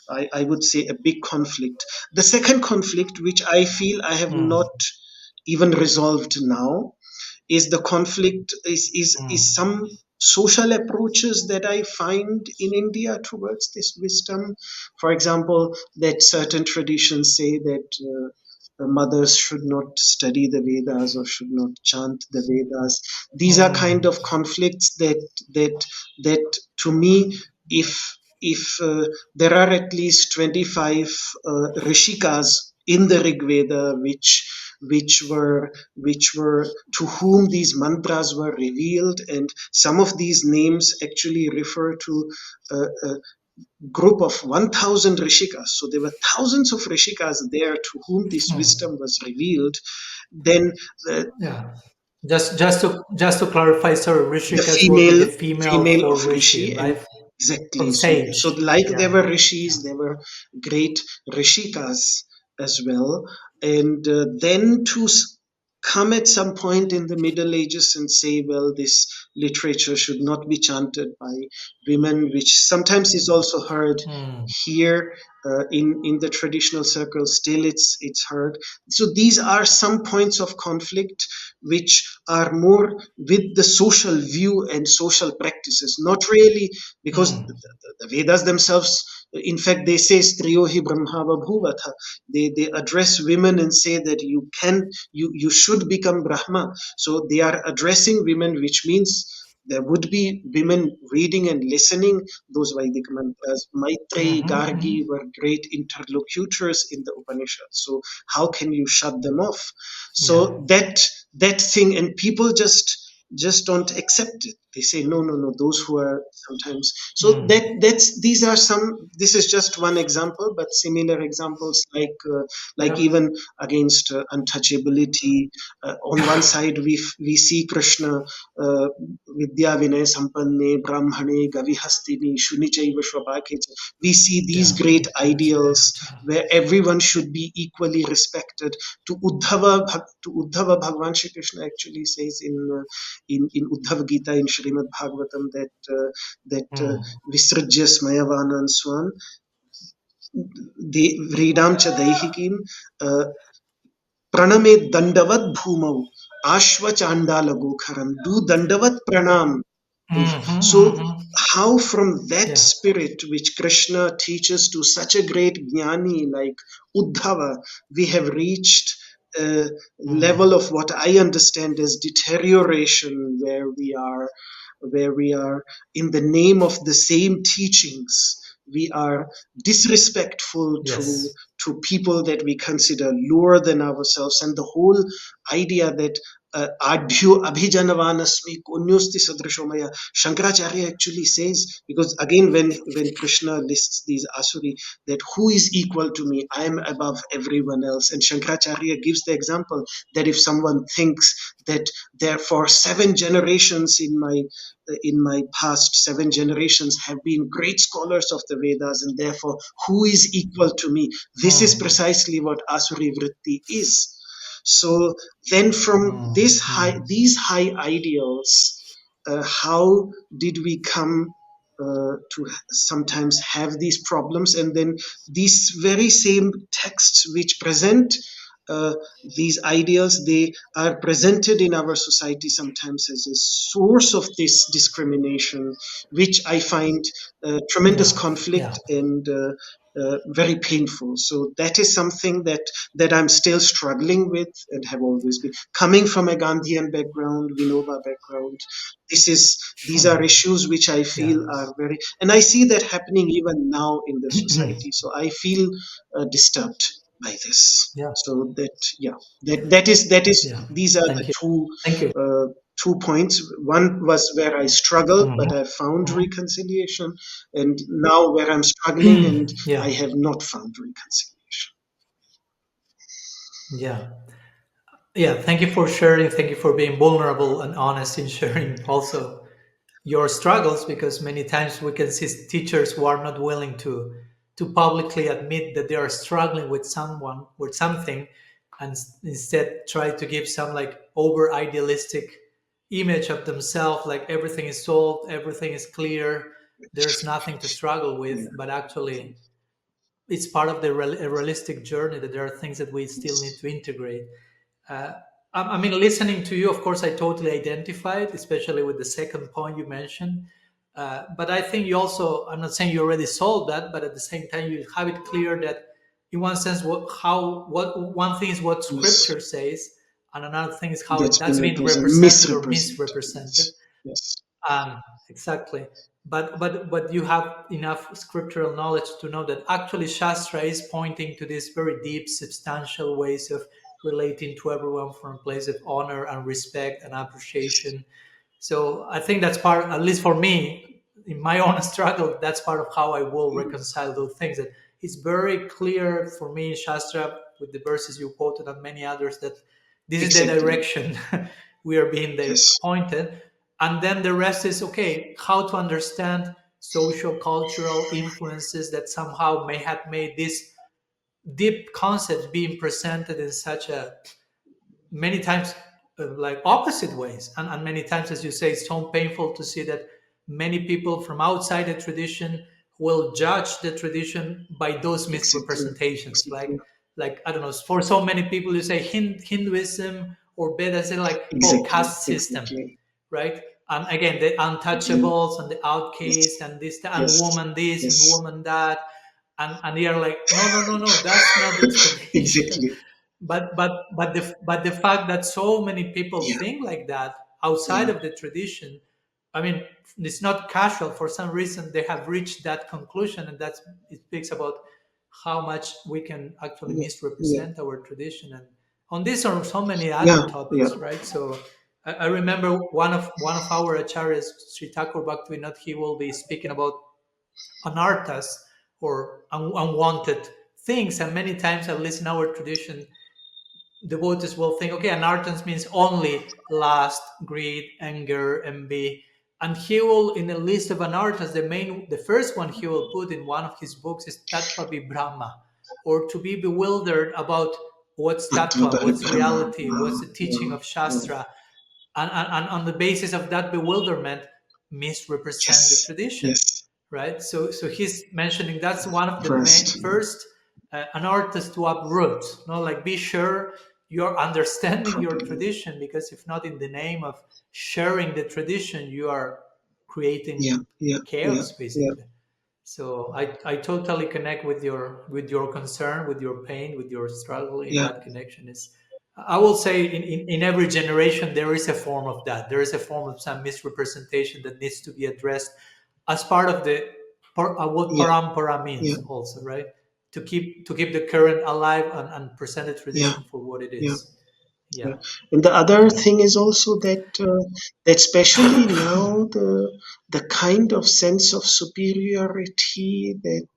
A: I would say, a big conflict. The second conflict, which I feel I have
B: mm,
A: not even resolved now, is the conflict is
B: mm,
A: some social approaches that I find in India towards this wisdom. For example, that certain traditions say that mothers should not study the Vedas or should not chant the Vedas. These are kind
B: mm,
A: of conflicts that to me, if there are at least 25 rishikas in the Rig Veda, which were which were to whom these mantras were revealed, and some of these names actually refer to a group of 1000 rishikas. So there were thousands of rishikas there to whom this
B: mm.
A: wisdom was revealed. Then
B: Yeah. Just to clarify, sorry,
A: the
B: Rishikas will be the
A: female
B: female
A: female
B: for
A: of
B: Rishi,
A: rishi, and
B: right?
A: exactly,
B: From
A: so
B: sage.
A: like there
B: Yeah.
A: were
B: Yeah.
A: rishis, there were great rishikas as well. And then to come at some point in the Middle Ages and say, well, this literature should not be chanted by women, which sometimes is also heard
B: Mm,
A: here in the traditional circles. Still it's heard. So these are some points of conflict which are more with the social view and social practices, not really because
B: mm,
A: the Vedas themselves, in fact, they say striyohi brahmava bhuvatha. They address women and say that you should become Brahma. So they are addressing women, which means there would be women reading and listening those Vedic mantras. Maitreyi,
B: mhm,
A: Gargi
B: mhm.
A: were great interlocutors in the Upanishads. So how can you shut them off?
B: Yeah.
A: So that thing, and people just don't accept it. They say no, no, no. Those who are sometimes, so
B: Mm,
A: that's these are some. This is just one example, but similar examples like
B: yep.
A: even against untouchability. On one side, we see Krishna, Vidya Vinay Sampanne Brahmane Gavihastini Shunichaiva Shvapake. We see these
B: Yeah.
A: great
B: That's
A: ideals
B: correct. Yeah.
A: where everyone should be equally respected. To Uddhava, Bhagwan Shri Krishna actually says in Uddhava Gita in Srimad Bhagavatam that
B: Mm,
A: Visrajya Smayavanan Swan de Vridam Cha Daihikim Praname Dandavat Bhumau Ashva Chandala Gokharam. Do Dandavat Pranam.
B: mhm,
A: So,
B: mhm.
A: how from that
B: Yeah.
A: spirit which Krishna teaches to such a great jnani like Uddhava, we have reached a level
B: Mm,
A: of what I understand as deterioration, where we are in the name of the same teachings. we are disrespectful
B: Yes.
A: to people that we consider lower than ourselves, and the whole idea that adhyo abhijanavanasmi konyosti sadrishomaya, Shankaracharya actually says, because again, when Krishna lists these asuri, that who is equal to me, I am above everyone else. And Shankaracharya gives the example that if someone thinks that therefore 7 generations in my past 7 generations have been great scholars of the Vedas, and therefore who is equal to me, this is
B: Mm,
A: precisely what asuri vritti is. So then from
B: mm, mm.
A: these high ideals, how did we come to sometimes have these problems? And then these very same texts which present uh, these ideals, they are presented in our society sometimes as a source of this discrimination, which I find tremendous
B: Yeah, yeah.
A: conflict and very painful. So that is something that I'm still struggling with and have always been. Coming from a Gandhian background, Vinoba background, these are issues which I
B: Yeah.
A: feel are very, and I see that happening even now in the society. So I feel disturbed by this.
B: Yeah,
A: So that, yeah, that is
B: yeah.
A: these are the
B: Thank you.
A: two
B: Thank you.
A: uh, 2 points. One was where I struggled, but I found
B: Mhm.
A: reconciliation, and now where I'm struggling and I
B: Yeah,
A: have not found reconciliation.
B: yeah. Yeah, thank you for sharing. Thank you for being vulnerable and honest in sharing also your struggles, because many times we can see teachers who are not willing to publicly admit that they are struggling with someone with something, and instead try to give some like over idealistic image of themselves, like everything is solved, everything is clear, there's nothing to struggle with.
A: Yeah.
B: But actually it's part of the a realistic journey, that there are things that we still need
A: Yes.
B: to integrate. uh, I mean, listening to you, of course, I totally identified, especially with the second point you mentioned. But I think you also, I'm not saying you already solved that, but at the same time, you have it clear that, in one sense, what one thing is what
A: Yes.
B: scripture says, and another thing is how
A: That's
B: that's
A: been
B: been
A: represented,
B: represented or
A: misrepresented.
B: misrepresented.
A: Yes. Yes.
B: Exactly. But you have enough scriptural knowledge to know that actually Shastra is pointing to these very deep, substantial ways of relating to everyone from a place of honor and respect and appreciation. So I think that's part, at least for me, in my own struggle, that's part of how I will reconcile those things. That it's very clear for me in Shastra, with the verses you quoted and many others, that this is the
A: Exactly.
B: direction we are being
A: Yes.
B: pointed. And then the rest is okay, how to understand social cultural influences that somehow may have made these deep concepts being presented in such a many times like opposite ways, and many times, as you say, it's so painful to see that many people from outside the tradition will judge the tradition by those
A: Exactly.
B: misrepresentations,
A: Exactly.
B: like I don't know, for so many people you say Hinduism or Vedas, say like, oh,
A: Exactly.
B: caste system,
A: Exactly.
B: right? And again, the
A: Again.
B: untouchables and the outcasts
A: Yes.
B: and this and
A: Yes.
B: woman this and
A: Yes.
B: woman that, and they are like, no, no, no, no, that's not the tradition.
A: Exactly.
B: But the fact that so many people
A: Yeah.
B: think like that outside
A: Yeah.
B: of the tradition, I mean, it's not casual. For some reason, they have reached that conclusion, and that's it speaks about how much we can actually
A: Yeah. Yeah.
B: misrepresent our tradition, and on this or so many other
A: Yeah. Yeah.
B: topics, right? So I remember one of our acharyas, Sri Thakur Bhaktivinoda, he will be speaking about anarthas, or unwanted things, and many times, at least in our tradition, devotees will think, okay, anarthas means only lust, greed, anger, envy, and he will, in a list of anarthas, the first one he will put in one of his books is tattva Brahma, or to be bewildered about what's tattva,
A: Atmabari
B: what's
A: Brahma.
B: reality, what's the teaching
A: Yeah.
B: of
A: Yeah.
B: Shastra, and on the basis of that bewilderment, misrepresent the
A: Yes.
B: tradition,
A: Yes.
B: right? So he's mentioning that's one of the main
A: First.
B: first an artist to uproot. No, like be sure you're understanding your
A: Properly.
B: tradition, because if not, in the name of sharing the tradition, you are creating
A: Yeah. Yeah. Yeah.
B: chaos,
A: Yeah.
B: basically. So I totally connect with your concern, with your pain, with your struggle. In
A: Yeah.
B: that connection is, I will say, in every generation there is a form of that. There is a form of some misrepresentation that needs to be addressed as part of the what
A: yeah,
B: parampara
A: yeah,
B: means also, right? To keep the current alive and present the
A: yeah,
B: tradition for what it
A: yeah.
B: is. Yeah,
A: Yeah. And the other
B: yeah.
A: thing is also that especially now the kind of sense of superiority that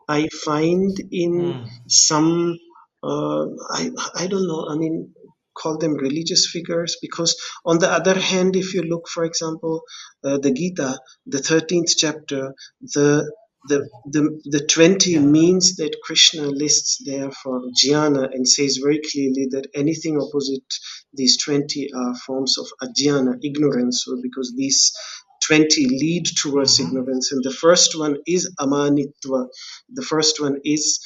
A: I find in
B: Mm,
A: some uh, I I don't know. I mean, call them religious figures because on the other hand, if you look, for example, the Gita, the 13th chapter, the 20
B: yeah.
A: means that Krishna lists there for jnana and says very clearly that anything opposite these 20 are forms of ajnana, ignorance, so because these 20 lead towards
B: Mm-hmm.
A: ignorance. And the first one is amanitva. The first one is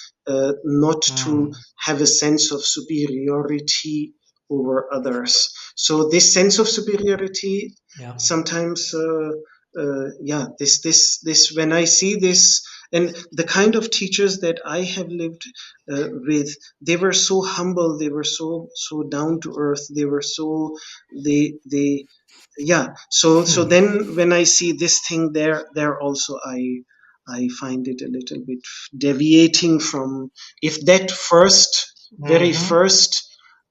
A: not to
B: Mm,
A: have a sense of superiority over others. So this sense of superiority
B: yeah.
A: sometimes, yeah, this when I see this, and the kind of teachers that I have lived with, they were so humble, they were so down to earth, they were so they yeah. So
B: Hmm.
A: then when I see this thing there also I find it a little bit deviating from, if that very
B: Mm-hmm.
A: first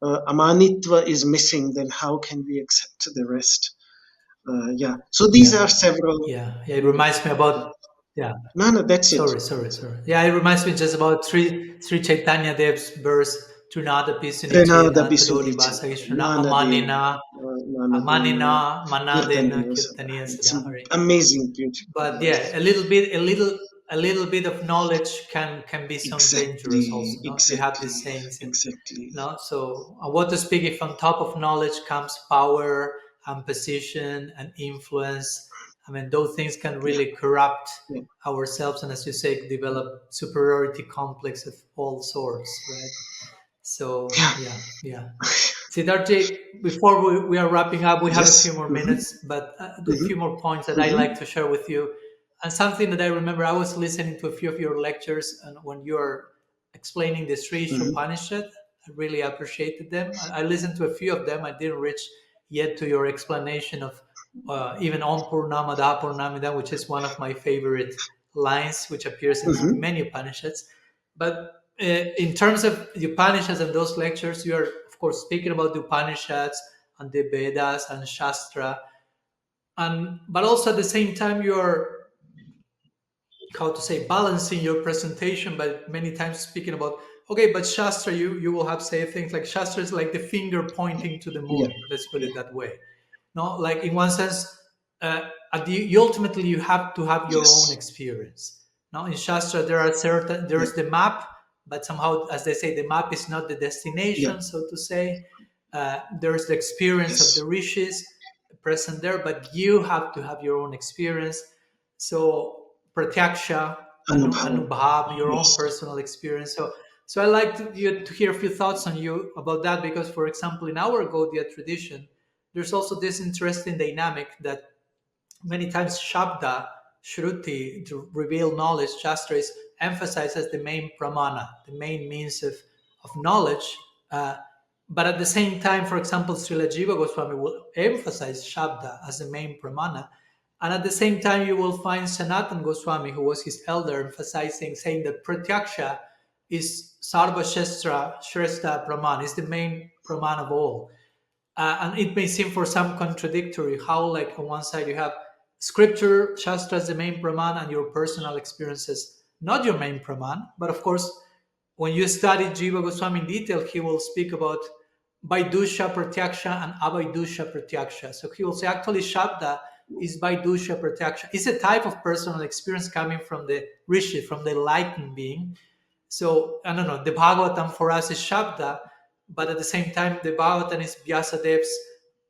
A: amanitva is missing, then how can we accept the rest? Yeah. So these
B: Yeah.
A: are several.
B: Yeah. Yeah. It reminds me about. Yeah.
A: No, no, that's it.
B: Sorry. Sorry.
A: That's it.
B: Sorry. Yeah. It reminds me just about Sri Chaitanya Dev's verse. Trinada
A: Pranada
B: Pisunichena Tadodi
A: Bisuniti,
B: Basakishna
A: Nanadev,
B: Amanina
A: Nanadev,
B: Amanina Manadena
A: Kirtaniya Sada.
B: Kirtaniya
A: It's
B: Sadahari.
A: amazing, beautiful
B: But yeah,
A: verse.
B: a little bit of knowledge can be some dangerous
A: Exactly,
B: also. No, you have these
A: exactly,
B: sayings and
A: exactly.
B: no. So what to speak if on top of knowledge comes power and position and influence. I mean, those things can
A: Yeah,
B: really corrupt
A: yeah,
B: ourselves, and as you say, develop superiority complex of all sorts, right? So
A: yeah.
B: yeah, yeah. Siddhartha, before we are wrapping up, we have a few
A: Yes.
B: more
A: Mm-hmm,
B: minutes, but a few
A: mm-hmm,
B: more points that I
A: mm-hmm,
B: like to share with you. And something that I remember, I was listening to a few of your lectures, and when you are explaining the Sri
A: mm-hmm.
B: Upanishad, I really appreciated them. I listened to a few of them. I didn't reach yet to your explanation of even Om Purnamada Purnamida, which is one of my favorite lines, which appears in
A: Mm-hmm.
B: many Upanishads. But in terms of the Upanishads and those lectures, you are, of course, speaking about the Upanishads and the Vedas and Shastra, and but also at the same time, you are, how to say, balancing your presentation, but many times speaking about, okay, but Shastra, you will have say things like Shastra is like the finger pointing to the
A: Yeah,
B: moon. Let's put
A: yeah,
B: it that way. No, like in one sense, you ultimately you have to have your own
A: yes,
B: experience. Now in Shastra there
A: yeah,
B: is the map, but somehow, as they say, the map is not the
A: yeah,
B: destination, so to say. There is the experience of the
A: yes.
B: rishis present there, but you have to have your own experience. So pratyaksha,
A: Anubhav.
B: anubhav, your own
A: Yes.
B: personal experience. So I like to hear a few thoughts on you about that, because, for example, in our Gaudiya tradition, there's also this interesting dynamic that many times Shabda, Shruti, to reveal knowledge, Shastra is emphasized as the main pramana, the main means of knowledge. Uh, but at the same time, for example, Srila Jiva Goswami will emphasize Shabda as the main pramana. And at the same time, you will find Sanatan Goswami, who was his elder, emphasizing, saying that Pratyaksha is Sarva Shastra, Shrestha Praman, is the main Praman of all. And it may seem for some contradictory how, like, on one side you have scripture, Shastra as the main Praman, and your personal experiences, not your main Praman. But of course, when you study Jiva Goswami in detail, he will speak about Vaidusha Pratyaksha and Avaidusha Pratyaksha. So he will say actually Shabda is Vaidusha Pratyaksha. It's a type of personal experience coming from the Rishi, from the enlightened being. So I don't know, the Bhagavatam for us is Shabda, but at the same time, the Bhagavatam is Vyasadev's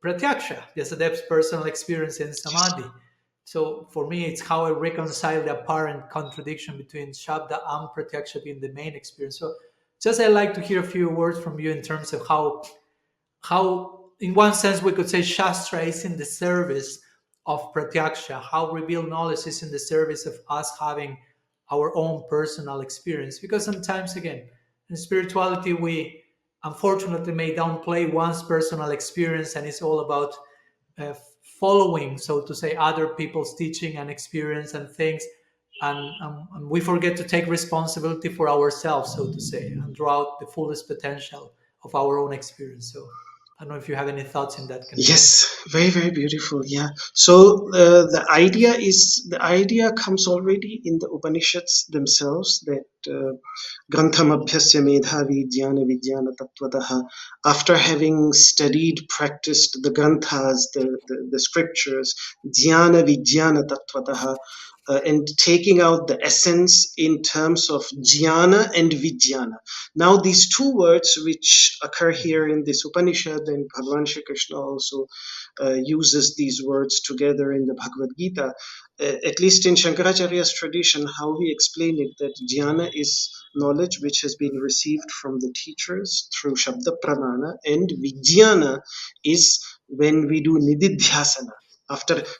B: Pratyaksha, Vyasadev's personal experience in
A: Yes.
B: Samadhi. So for me, it's how I reconcile the apparent contradiction between Shabda and Pratyaksha being the main experience. So just I like to hear a few words from you in terms of how in one sense we could say Shastra is in the service of Pratyaksha, how revealed knowledge is in the service of us having our own personal experience. Because sometimes, again, in spirituality, we unfortunately may downplay one's personal experience, and it's all about uh, following, so to say, other people's teaching and experience and things. and we forget to take responsibility for ourselves, so to say, and draw out the fullest potential of our own experience. So I don't know if you have any thoughts in that connection.
A: Yes, very, very beautiful. Yeah. So the idea comes already in the Upanishads themselves that Grantham Abhyasya Medhavi Dhyana Vijnana Tattvataha. After having studied, practiced the Granthas, the scriptures, Dhyana Vijnana Tattvataha, and taking out the essence in terms of jnana and vijnana. Now, these two words which occur here in this Upanishad, and Bhagavan Shri Krishna also uses these words together in the Bhagavad Gita, at least in Shankaracharya's tradition, how we explain it, that jnana is knowledge which has been received from the teachers through Shabda Pramana, and vijnana is when we do nididhyasana.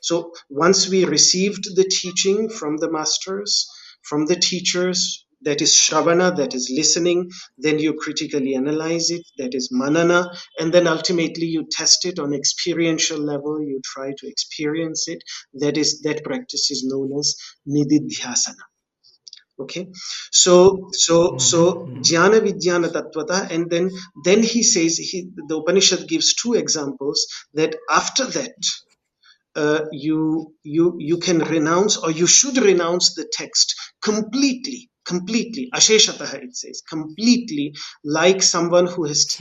A: So once we received the teaching from the masters, from the teachers, that is shravana, that is listening, then you critically analyze it, that is manana, and then ultimately you test it on experiential level, you try to experience it, that practice is known as nididhyasana. Okay, so
B: Mm-hmm.
A: jnana vijnana tattvata, and then he says, the Upanishad gives two examples, that after that you can renounce, or you should renounce the text completely, asheshatah, it says, completely, like someone who has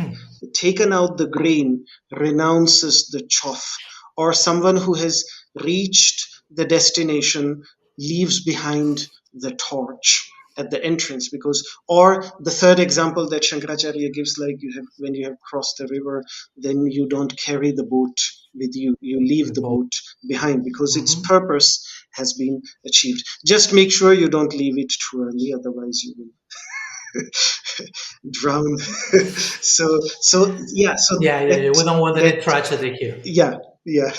A: taken out the grain renounces the chaff, or someone who has reached the destination leaves behind the torch at the entrance. Because, or the third example that Shankaracharya gives, like, when you have crossed the river, then you don't carry the boat with you, you leave the
B: Both.
A: boat behind, because its
B: Mm-hmm.
A: purpose has been achieved. Just make sure you don't leave it too early, otherwise you will drown. So
B: Yeah, yeah,
A: that
B: yeah. We don't want
A: that
B: any tragedy here.
A: yeah, yeah,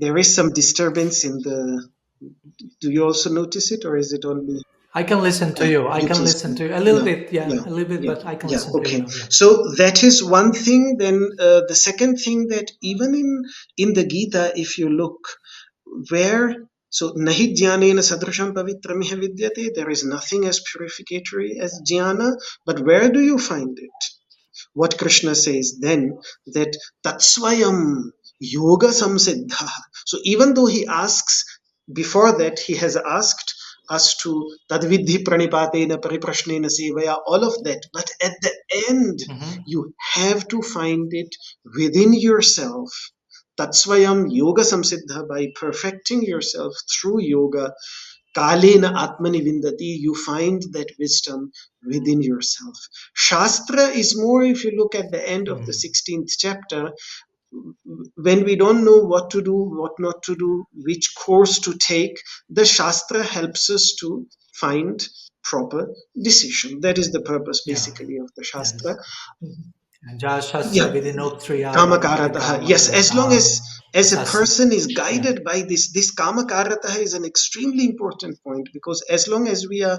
A: there is some disturbance in the. Do you also notice it, or is it only?
B: I can listen to you. I
A: You
B: can
A: can
B: listen
A: speak.
B: to you a little
A: Yeah,
B: bit. Yeah,
A: yeah,
B: a little bit,
A: yeah,
B: but I can
A: yeah.
B: listen to you
A: Okay.
B: now. Yeah.
A: So that is one thing. Then the second thing, that even in the Gita, if you look, where, so nahi jnanena sadrisham pavitramiha vidyate, there is nothing as purificatory as jnana. But where do you find it? What Krishna says then, that tatsvayam yoga samsiddha. So even though he asks, before that he has asked us to tadvidhi pranipatena pariprashnena sevaya, all of that, but at the end
B: Mm-hmm.
A: you have to find it within yourself. Tatsvayam yoga samsiddha, by perfecting yourself through yoga, kalena atmani vindati, you find that wisdom within yourself. Shastra is more, if you look at the end of the 16th chapter, when we don't know what to do, what not to do, which course to take, the Shastra helps us to find proper decision. That is the purpose
B: Yeah.
A: basically of the Shastra.
B: Yes. Jashastra
A: Yeah,
B: vidinotriyam
A: Kamakarataha. Yes, as long
B: vidikamakarataha
A: as a
B: Sasi.
A: person is
B: Yeah.
A: guided by this Kamakarataha is an extremely important point, because as long as we are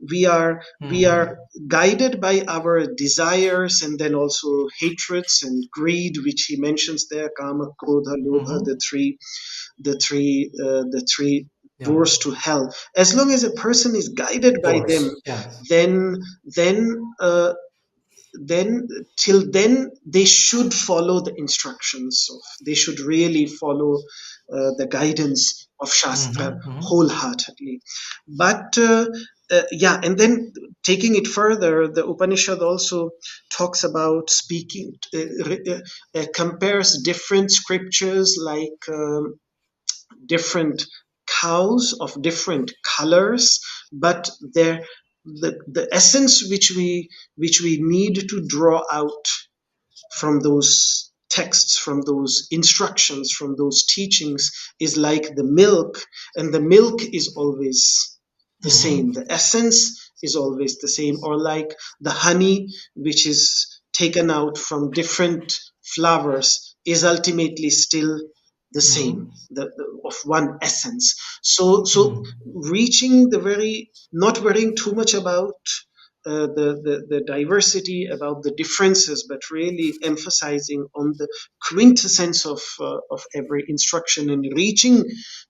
B: Mm-hmm.
A: guided by our desires, and then also hatreds and greed, which he mentions there, Kama, Krodha, Lobha,
B: Mm-hmm.
A: the three
B: Yeah.
A: doors to hell. As long as a person is guided by them,
B: Doors. Yeah.
A: then then uh, then till then they should follow the instructions of, they should really follow the guidance of Shastra
B: Mm-hmm. Mm-hmm.
A: wholeheartedly. But yeah, and then taking it further, the Upanishad also talks about speaking, compares different scriptures, like different cows of different colors, but the essence which we need to draw out from those texts, from those instructions, from those teachings, is like the milk, and the milk is always the same.
B: Mm-hmm.
A: The essence is always the same, or like the honey, which is taken out from different flowers, is ultimately still the same,
B: Mm-hmm.
A: of one essence. So
B: Mm.
A: reaching the very, not worrying too much about the diversity, about the differences, but really emphasizing on the quintessence of every instruction and reaching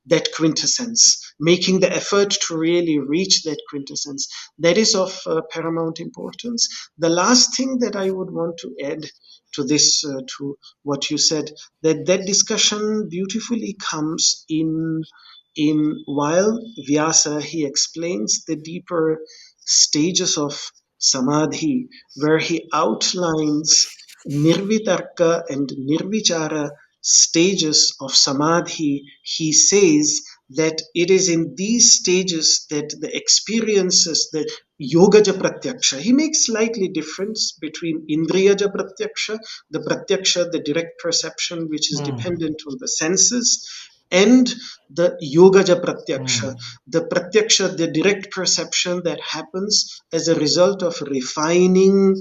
A: that quintessence, making the effort to really reach that quintessence. That is of paramount importance. The last thing that I would want to add to this, to what you said, that that discussion beautifully comes in while Vyasa he explains the deeper stages of samadhi, where he outlines nirvitarka and nirvichara stages of samadhi. He says that it is in these stages that the experiences, the yogaja pratyaksha, he makes slightly difference between indriyaja pratyaksha, the pratyaksha, the direct perception which is
B: mm,
A: dependent on the senses, and the yogaja pratyaksha,
B: mm,
A: the pratyaksha, the direct perception that happens as a result of refining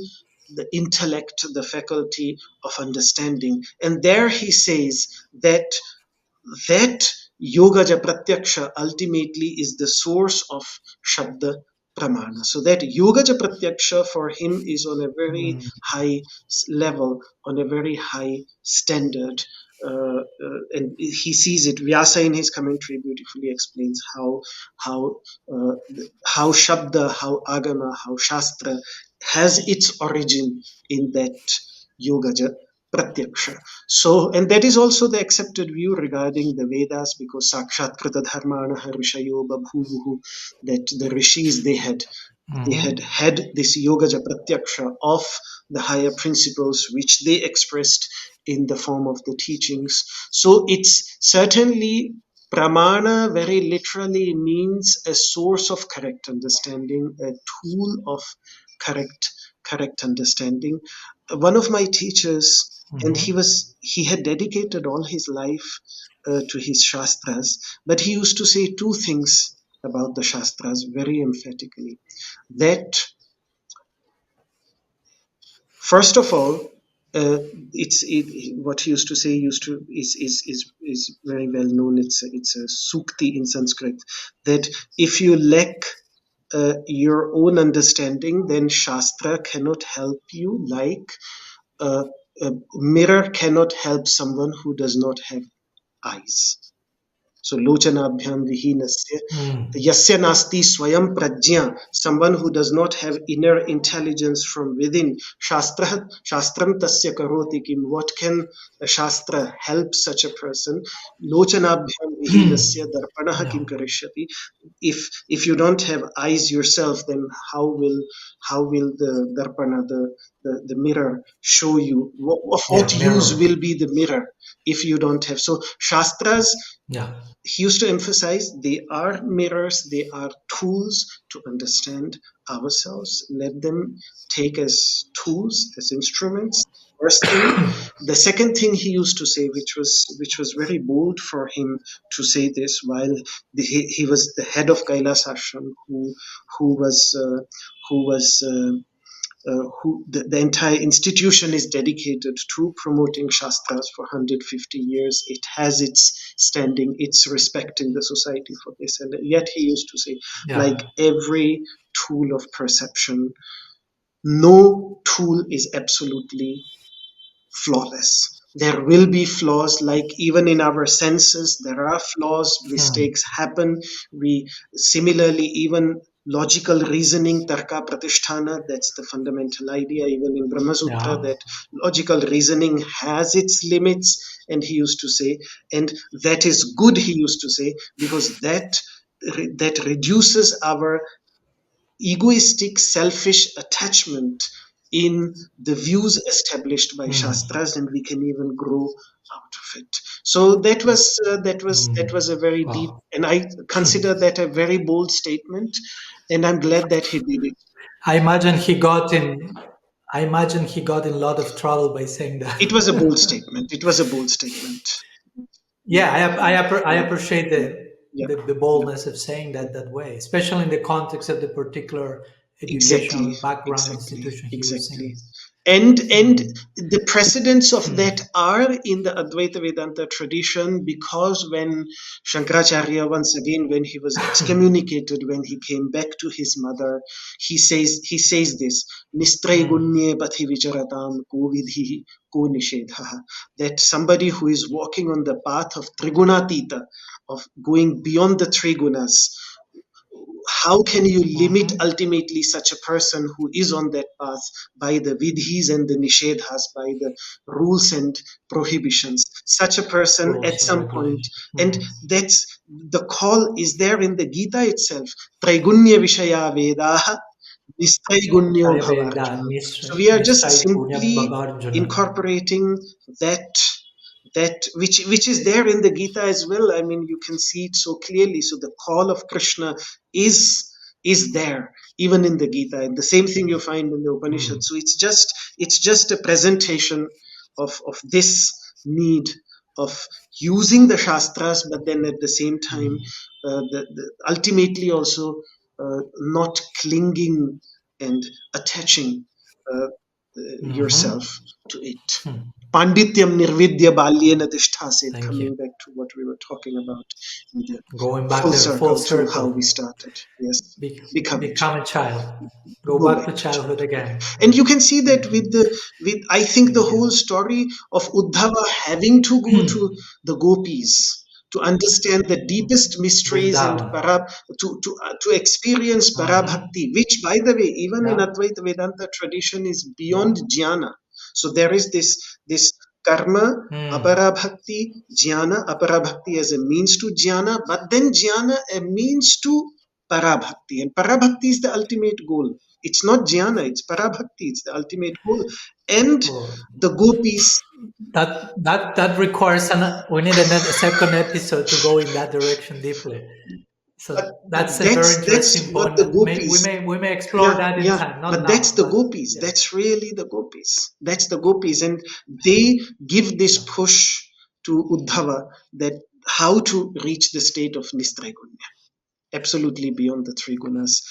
A: the intellect, the faculty of understanding. And there he says that that yogaja pratyaksha ultimately is the source of shabda pramana. So that yogaja pratyaksha for him is on a very
B: mm.
A: high level, on a very high standard. And he sees it. Vyasa in his commentary beautifully explains how uh, how shabda, how agama, how shastra has its origin in that yogaja pratyaksha. So, and that is also the accepted view regarding the Vedas, because sakshat krita dharmanaha rishayo babhuvuhu, that the rishis, they had this yogaja pratyaksha of the higher principles which they expressed in the form of the teachings. So it's certainly pramana very literally means a source of correct understanding, a tool of correct correct understanding. One of my teachers, and
B: Mhm.
A: he had dedicated all his life to his shastras, but he used to say two things about the shastras very emphatically. That first of all, what he used to say is very well known. It's a sukti in Sanskrit, that if you lack your own understanding, then shastra cannot help you, like uh, a mirror cannot help someone who does not have eyes. So lochanabhyam vihinasya
B: Mm.
A: yasya nasti swayam prajna, someone who does not have inner intelligence from within. Shastram tasya karoti kim, what can a shastra help such a person? Lochanabhyam vihinasya darpanaha
B: Yeah.
A: kim karishyati. If you don't have eyes yourself, then how will the darpana, the mirror, show you? Of
B: Yeah.
A: what use
B: Mirror.
A: will be the mirror if you don't have? So shastras,
B: Yeah.
A: he used to emphasize, they are mirrors, they are tools to understand ourselves. Let them take as tools, as instruments. First thing. The second thing he used to say, which was very bold for him to say this, while he was the head of Kailash Ashram, who the entire institution is dedicated to promoting shastras for 150 years. It has its standing, its respect in the society for this. And yet he used to say,
B: Yeah.
A: like every tool of perception, no tool is absolutely flawless. There will be flaws, like even in our senses, there are flaws,
B: Hmm.
A: mistakes happen. We similarly, even logical reasoning, tarka pratisthana, that's the fundamental idea, even in Brahma Sutra,
B: Yeah.
A: that logical reasoning has its limits. And he used to say, and that is good, he used to say, because that reduces our egoistic, selfish attachment in the views established by
B: Hmm.
A: shastras, and we can even grow out of it. So that was a very deep,
B: Wow.
A: and I consider that a very bold statement, and I'm glad that he did it.
B: I imagine he got in. I imagine he got in a lot of trouble by saying
A: It was a
B: that.
A: bold statement. It was a bold statement.
B: Yeah, I
A: Yeah,
B: appreciate
A: yeah, yeah,
B: the
A: yeah,
B: boldness of saying
A: yeah.
B: that way, especially in the context of the particular
A: Exactly,
B: educational background
A: exactly,
B: institution he was
A: exactly.
B: in.
A: And the precedents of that are in the Advaita Vedanta tradition, because when Shankaracharya, once again, when he was excommunicated, when he came back to his mother, he says this, Nistraigunye pathi vicharatam ko vidhi ko nishedha, that somebody who is walking on the path of trigunatita, of going beyond the three gunas, how can you limit ultimately such a person who is on that path by the vidhis and the nishedhas, by the rules and prohibitions? Such a person at
B: Rules and
A: some point,
B: regulations.
A: and that's the call is there in the Gita itself. Traigunya Vishaya Vedaha Nistraigunyo
B: Ayaveda,
A: Bhavarjuna. So we are just
B: Nistrai Gunya
A: simply
B: Bhavarjuna.
A: incorporating that which is there in the Gita as well. I mean, you can see it so clearly. So the call of Krishna is there even in the Gita, and the same thing you find in the Upanishad. So it's just a presentation of this need of using the Shastras, but then at the same time, ultimately also not clinging and attaching yourself to it. Pandityam nirvidya balyena tishtaset,
B: Thank you.
A: coming back to what we were talking about in the
B: Going back
A: full
B: to the full
A: circle to how we
B: circle.
A: started. Yes, become a
B: Become a
A: child.
B: child. Go
A: Go
B: back
A: back
B: to
A: to
B: childhood
A: childhood.
B: again.
A: And you can see that
B: Thank you.
A: with I think the
B: Thank
A: whole
B: you.
A: story of Uddhava having to go to the gopis to understand the deepest mysteries and
B: Vrindavan.
A: to experience parabhakti, which by the way, even in
B: Yeah.
A: Advaita Vedanta tradition is beyond jnana. So there is this karma, aparabhakti, jnana, aparabhakti as a means to jnana, but then jnana a means to parabhakti, and parabhakti is the ultimate goal. It's not jnana, it's parabhakti, it's the ultimate goal. And
B: Oh,
A: the gopis,
B: that requires we need a second episode to go in that direction deeply. So
A: but
B: that's a very
A: that's
B: interesting
A: what
B: point,
A: the
B: but
A: gopis,
B: we may explore
A: yeah,
B: that in
A: yeah,
B: time, not
A: but that's
B: now,
A: the
B: but
A: gopis,
B: yeah,
A: that's really the gopis, that's the gopis, and they give this
B: yeah.
A: push to Uddhava that how to reach the state of Nistraigunya, absolutely beyond the three gunas,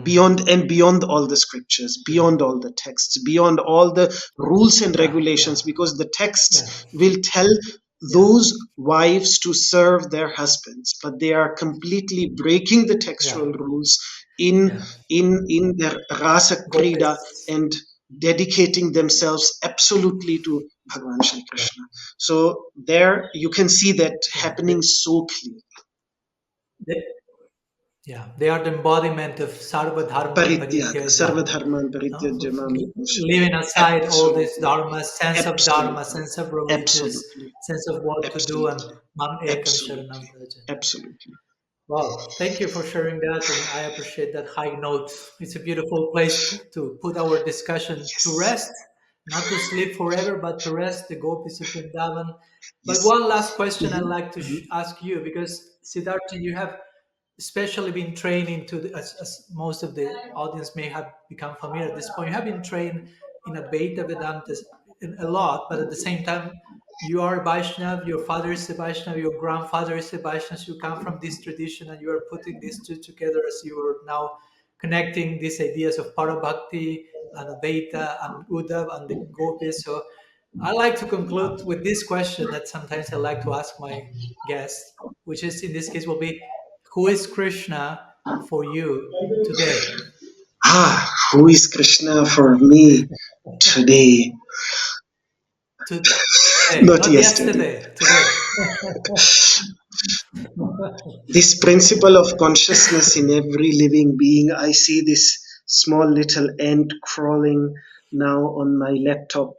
A: beyond all the scriptures, beyond all the texts, beyond all the rules and
B: Yeah, yeah,
A: regulations, because the
B: yeah,
A: texts will tell
B: yeah,
A: those wives to serve their husbands, but they are completely breaking the
B: yeah,
A: textual rules in
B: yeah.
A: in their rasa krida
B: Gopis.
A: and dedicating themselves absolutely to Bhagavan Shri
B: Yeah,
A: Krishna. So there you can see that
B: yeah.
A: happening so clearly.
B: They, yeah, they are the embodiment of Sarva Dharman
A: Parityaga,
B: Parityaja.
A: sarvadharman
B: No?
A: parityaja mam ekam
B: Leaving
A: shranam.
B: aside all this
A: Absolutely,
B: dharma,
A: absolutely,
B: sense of religious,
A: absolutely,
B: sense of what to do, and
A: absolutely,
B: mam ekam sharanam
A: absolutely,
B: praja.
A: absolutely.
B: Wow, thank you for sharing that, and I appreciate that high note. It's a beautiful place to put our discussion to
A: Yes,
B: rest, not to sleep forever, but to rest, the gopis of Vrindavan. But
A: yes.
B: one last question I'd
A: Mhm,
B: like to
A: mhm.
B: ask you, because Siddhartha, you have especially been trained into as most of the audience may have become familiar at this point, you have been trained in Advaita Vedanta a lot, but at the same time you are a Vaishnav, your father is a Vaishnav, your grandfather is a Vaishnav, so you come from this tradition and you are putting these two together as you are now connecting these ideas of Parabhakti and Advaita and Uddhav and the Gopis. So I like to conclude with this question that sometimes I like to ask my guests, which is in this case will be, who is Krishna for you today?
A: Who is Krishna for me today?
B: Today,
A: Not
B: not
A: yesterday.
B: yesterday, today.
A: This principle of consciousness in every living being. I see this small little ant crawling now on my laptop,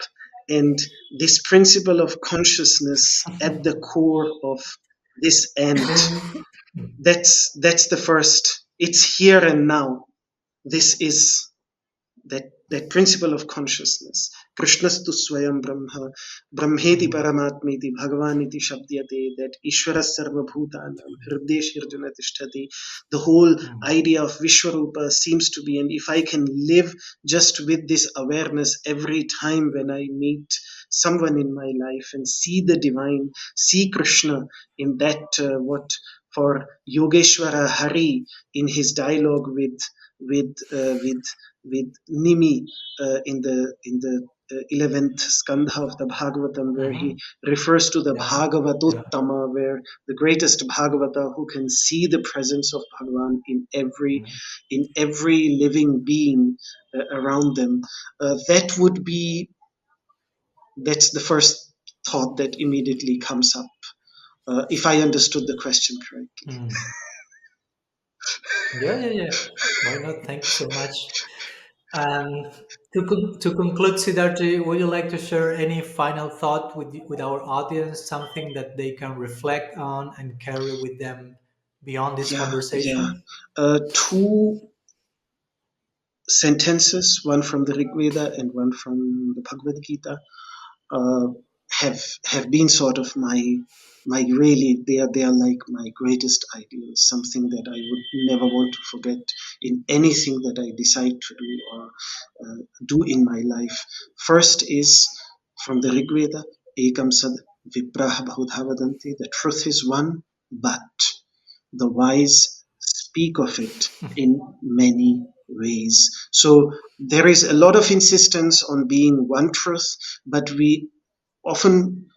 A: and this principle of consciousness at the core of this ant. That's the first. It's here and now. This is that principle of consciousness. Krishnastu Swayam Brahma, Brahmeti Paramatmeti, Bhagavaniti Shabdyate, that Ishvara Sarva Bhutanam, Hridesh Hirjana Tishtati. The whole idea of Vishwarupa seems to be, and if I can live just with this awareness every time when I meet someone in my life and see the divine, see Krishna in that, what for Yogeshwara Hari in his dialogue with with Nimi in the 11th skandha of the Bhagavatam, where he refers to the
B: Yeah. Yeah.
A: Bhagavatottama, where the greatest Bhagavata who can see the presence of Bhagavan in every living being around them. That's the first thought that immediately comes up, if I understood the question correctly.
B: Mm. Yeah, yeah, yeah. Why not? Thank you so much. And to conclude, Siddhartha, would you like to share any final thought with our audience, something that they can reflect on and carry with them beyond this
A: Yeah, yeah.
B: conversation?
A: Two sentences, one from the Rig Veda and one from the Bhagavad Gita, uh, have been sort of my really, they are like my greatest ideals, something that I would never want to forget in anything that I decide to do or do in my life. First is from the Rig Veda, Ekam Sad Vipraha Bahudha Vadanti, the truth is one, but the wise speak of it in many ways. So there is a lot of insistence on being one truth, but we often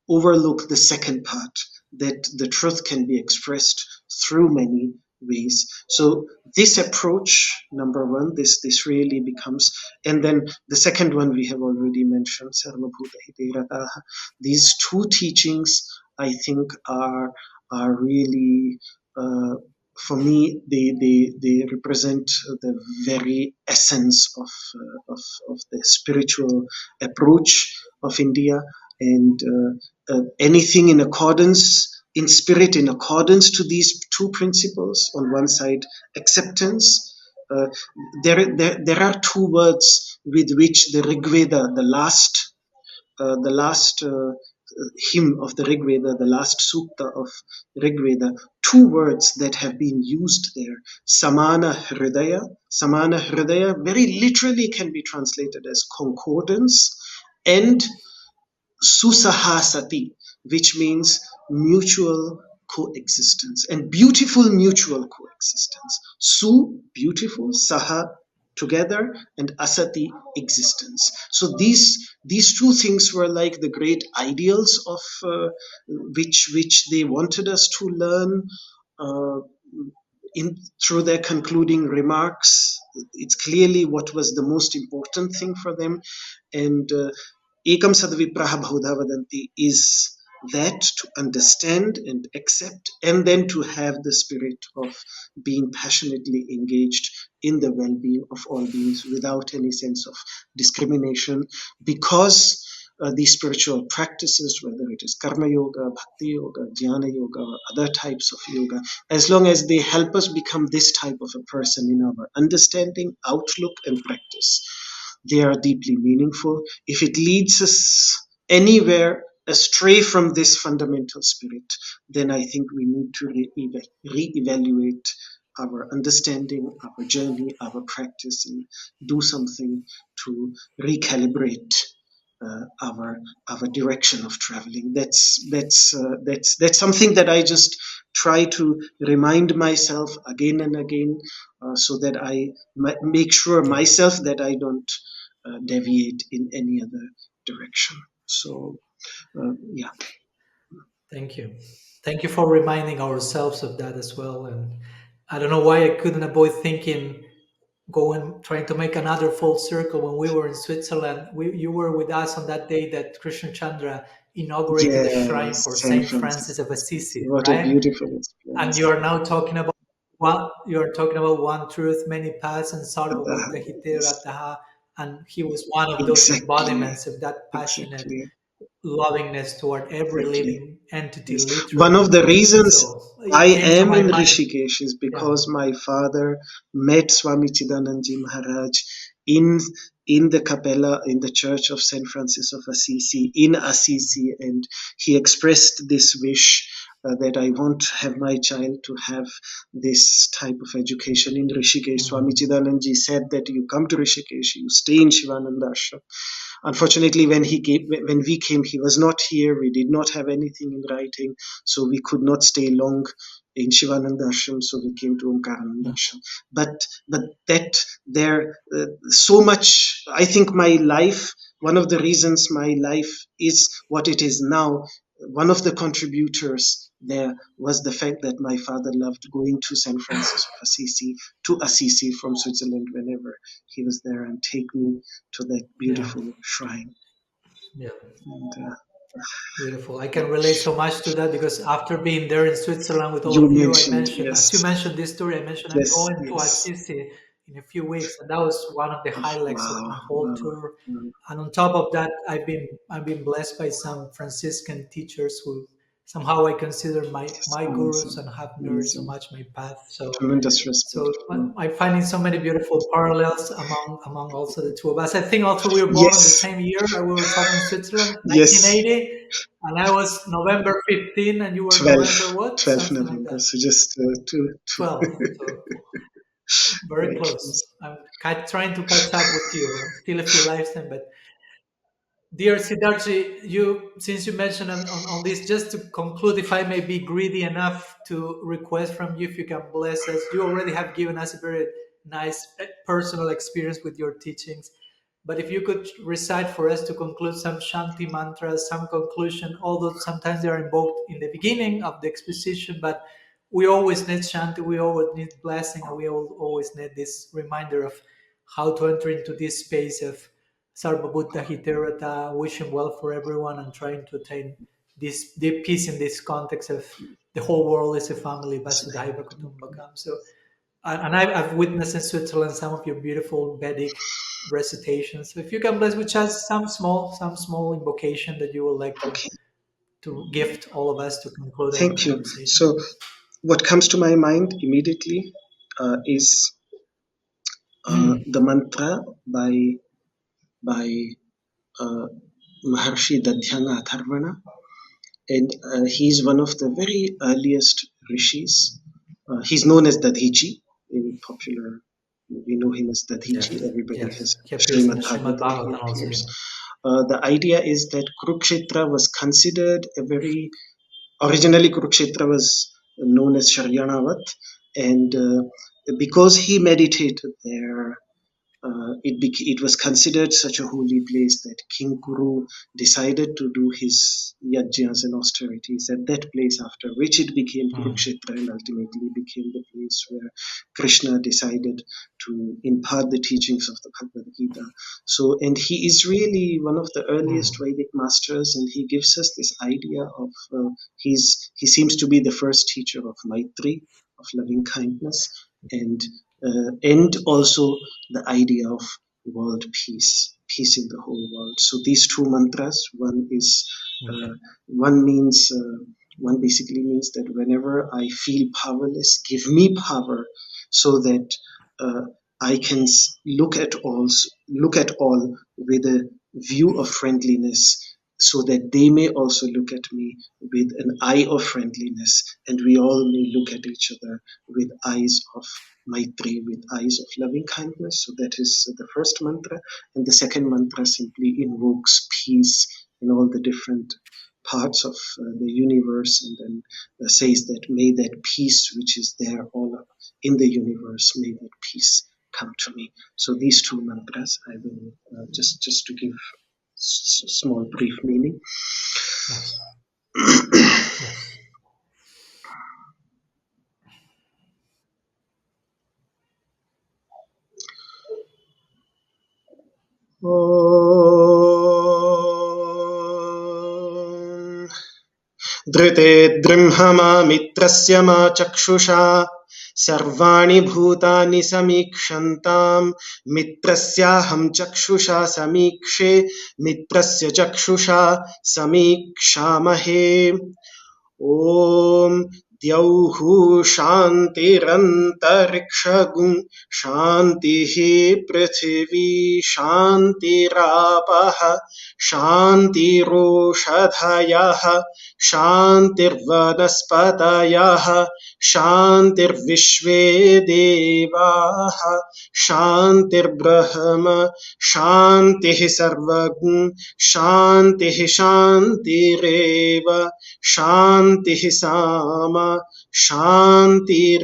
A: overlook the second part, that the truth can be expressed through many ways. So this approach, number one, this really becomes, and then the second one we have already mentioned, Sarvabhuta Hite Rataha. These two teachings, I think, are really, for me, they represent the very essence of the spiritual approach of India, and anything in accordance, in spirit, in accordance to these two principles. On one side, acceptance. Uh, there are two words with which the Rig Veda, the last hymn of the Rig Veda, the last sutta of Rig Veda, two words that have been used there. Samana Hridaya. Samana Hridaya very literally can be translated as concordance, and Susahasati, which means mutual coexistence and beautiful mutual coexistence. Su, beautiful, Saha, together, and Asati, existence. So these two things were like the great ideals of which they wanted us to learn. Uh, Through their concluding remarks, it's clearly what was the most important thing for them, and Ekam Sadvipraha Bahudha Vadanti is that, to understand and accept, and then to have the spirit of being passionately engaged in the well-being of all beings without any sense of discrimination, because these spiritual practices, whether it is karma yoga, bhakti yoga, dhyana yoga, or other types of yoga, as long as they help us become this type of a person in our understanding, outlook, and practice, they are deeply meaningful. If it leads us anywhere astray from this fundamental spirit, then I think we need to re-evaluate our understanding, our journey, our practice, and do something to recalibrate our direction of traveling. That's something that I just try to remind myself again and again, so that I make sure
B: Yeah.
A: myself that I don't deviate in any other direction. So yeah,
B: Thank you. Thank you for reminding ourselves of that as well. And I don't know why I couldn't avoid thinking, going, trying to make another full circle when we were in Switzerland. You were with us on that day that Krishna Chandra inaugurated a shrine for
A: yes, San
B: Saint Francis
A: Francisco.
B: of Assisi,
A: What a
B: right?
A: beautiful
B: And
A: experience.
B: you are now talking about one truth, many paths, and Sarvabhuta Hite
A: Yes,
B: Rataha. And he was one of those
A: exactly,
B: embodiments of that passionate
A: exactly,
B: lovingness toward every
A: exactly.
B: living entity,
A: Yes. One
B: literally.
A: of the reasons
B: So
A: I
B: it came to
A: am
B: my
A: in
B: mind.
A: Rishikesh is
B: Yeah.
A: because my father met Swami Chidananji Maharaj in in the capella in the Church of Saint Francis of Assisi in Assisi, and he expressed this wish that I want to have my child to have this type of education in Rishikesh. Swami
B: Mhm.
A: Chidananji said that you come to Rishikesh, you stay in Shivananda Ashram. Unfortunately, when we came, he was not here. We did not have anything in writing, so we could not stay long in Shivananda Ashram, so we came to Omkarananda Ashram. But that there, so much, I think my life, one of the reasons my life is what it is now, one of the contributors there was the fact that my father loved going to San Francis of Assisi, to Assisi from Switzerland whenever he was there, and take me to that beautiful shrine.
B: Yeah.
A: And,
B: Beautiful. I can relate so much to that because after being there in Switzerland with all
A: you
B: of you, I
A: mentioned,
B: mentioned, as you
A: yes,
B: mentioned this story, I mentioned I'm
A: yes,
B: going to
A: yes.
B: Assisi in a few weeks, and that was one of the highlights of
A: Wow,
B: my whole
A: wow,
B: tour.
A: wow.
B: And on top of that, I've been blessed by some Franciscan teachers who somehow I consider
A: It's
B: my gurus
A: amazing,
B: and have nourished so
A: amazing.
B: much my path.
A: Tremendous respect.
B: So
A: Yeah.
B: I'm finding so many beautiful parallels among also the two of us. I think also we were born in the
A: Yes,
B: same year. We were talking in Switzerland,
A: yes,
B: 1980, and I was November 15, and you were
A: 12,
B: November what?
A: 12
B: Something like
A: November.
B: that.
A: So just
B: 12. So very
A: very
B: close.
A: close.
B: I'm trying to catch up with you. I'm still a few lifetimes, but dear Siddhartha, since you mentioned on this, just to conclude, if I may be greedy enough to request from you if you can bless us, you already have given us a very nice personal experience with your teachings. But if you could recite for us to conclude some Shanti mantras, some conclusion, although sometimes they are invoked in the beginning of the exposition, but we always need Shanti, we always need blessing, and we always need this reminder of how to enter into this space of Sarvabhuta Hiterata, wishing well for everyone and trying to attain this deep peace in this context of the whole world is a family, Vasudhaiva Kutumbakam. So, and I've witnessed in Switzerland some of your beautiful Vedic recitations. So if you can bless with just some small invocation that you would like
A: Okay,
B: to gift all of us to conclude our
A: thank you.
B: conversation.
A: So what comes to my mind immediately is the mantra by uh, Maharshi Dadhyanga Atharvana, and he's one of the very earliest rishis. He's known as Dadhiji in popular. We know him as Dadhiji.
B: Yes,
A: Everybody
B: yes.
A: has
B: He appears in
A: Srimad
B: the Srimad
A: Bhagavatam. He
B: Bhagavatam also.
A: appears. The idea is that Kurukshetra was considered a very originally Kurukshetra was known as Sharyanavat, and because he meditated there, it was considered such a holy place that King Kuru decided to do his yajnas and austerities at that place, after which it became Kurukshetra and ultimately became the place where Krishna decided to impart the teachings of the Bhagavad Gita. So, and he is really one of the earliest Vedic masters, and he gives us this idea of he seems to be the first teacher of Maitri, of loving kindness, and also the idea of world peace, peace in the whole world. So these two mantras, one means, one basically means that whenever I feel powerless, give me power, so that uh, I can look at all with a view of friendliness, so that they may also look at me with an eye of friendliness, and we all may look at each other with eyes of Maitri, with eyes of loving kindness. So that is the first mantra. And the second mantra simply invokes peace in all the different parts of the universe, and then says that may that peace which is there all in the universe, may that peace come to me. So these two mantras I will just to give small brief meaning.
B: Yes. Yes.
A: ॐ धृते दृह्मा मित्रस्य मा चक्षुषा सर्वाणि भूतानि समीक्षन्ताम् मित्रस्याहं चक्षुषा समीक्षे मित्रस्य चक्षुषा समीक्षामहे ॐ द्यौः शान्तिरन्तरिक्षगुं शान्तिः पृथिवी शान्तिरापः शान्तिरोषधयः शान्तिर्वनस्पतयः शान्तिर्विश्वे देवाः शान्तिर्ब्रह्म शान्तिः सर्वगुं शान्तिः शान्तिरेव शान्तिः सामा शान्तिरेधि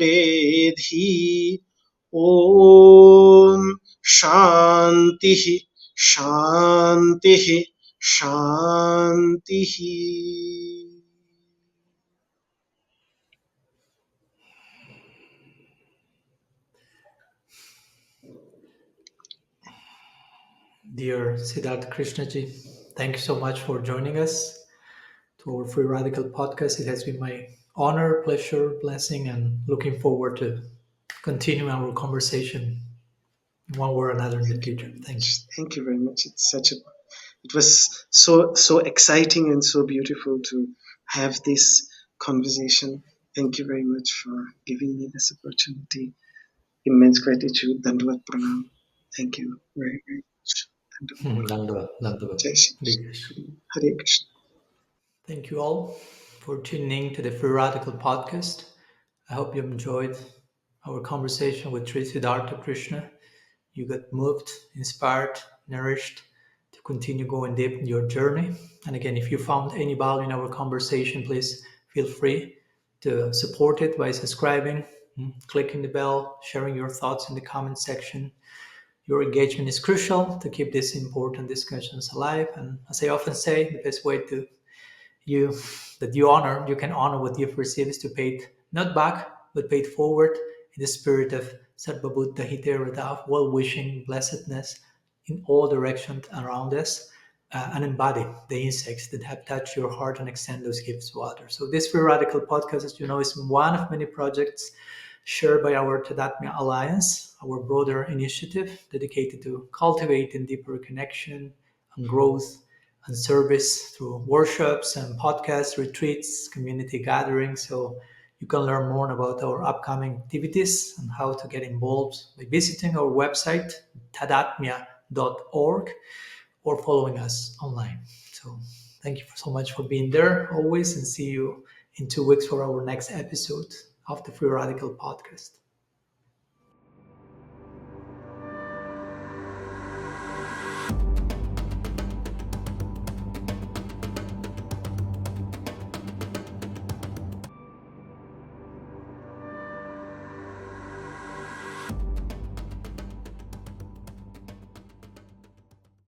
A: ॐ शान्तिः शान्तिः शान्तिः.
B: Dear Siddhartha Krishna ji, thank you so much for joining us to our Free Radical podcast. It has been my honor, pleasure, blessing, and looking forward to continuing our conversation in one way or another in the
A: Thank you
B: future.
A: very
B: Thank you.
A: much. Thank you very much. It was so exciting and so beautiful to have this conversation. Thank you very much for giving me this opportunity. Immense gratitude. Dandavat pranam. Thank you very, very much. Dandavat pranam.
B: Dandava, Dandava.
A: Jai Shri
B: Hare
A: Krishna.
B: Krishna.
A: Hare Krishna.
B: Thank you all for tuning in to the Free Radical podcast. I hope you enjoyed our conversation with Sri Siddhartha Krishna. You got moved, inspired, nourished to continue going deep in your journey. And again, if you found any value in our conversation, please feel free to support it by subscribing, clicking the bell, sharing your thoughts in the comment section. Your engagement is crucial to keep these important discussions alive. And as I often say, the best way to you that you can honor what you've received is to pay it not back, but pay it forward in the spirit of Sarva Buddha Hiterada, well-wishing blessedness in all directions around us, and embody the insights that have touched your heart and extend those gifts to others. So this Free Radical podcast, as you know, is one of many projects shared by our Tadatmya Alliance, our broader initiative dedicated to cultivating deeper connection and growth and service through workshops and podcasts, retreats, community gatherings. So you can learn more about our upcoming activities and how to get involved by visiting our website, tadatmya.org, or following us online. So thank you so much for being there always, and see you in 2 weeks for our next episode of the Free Radical podcast.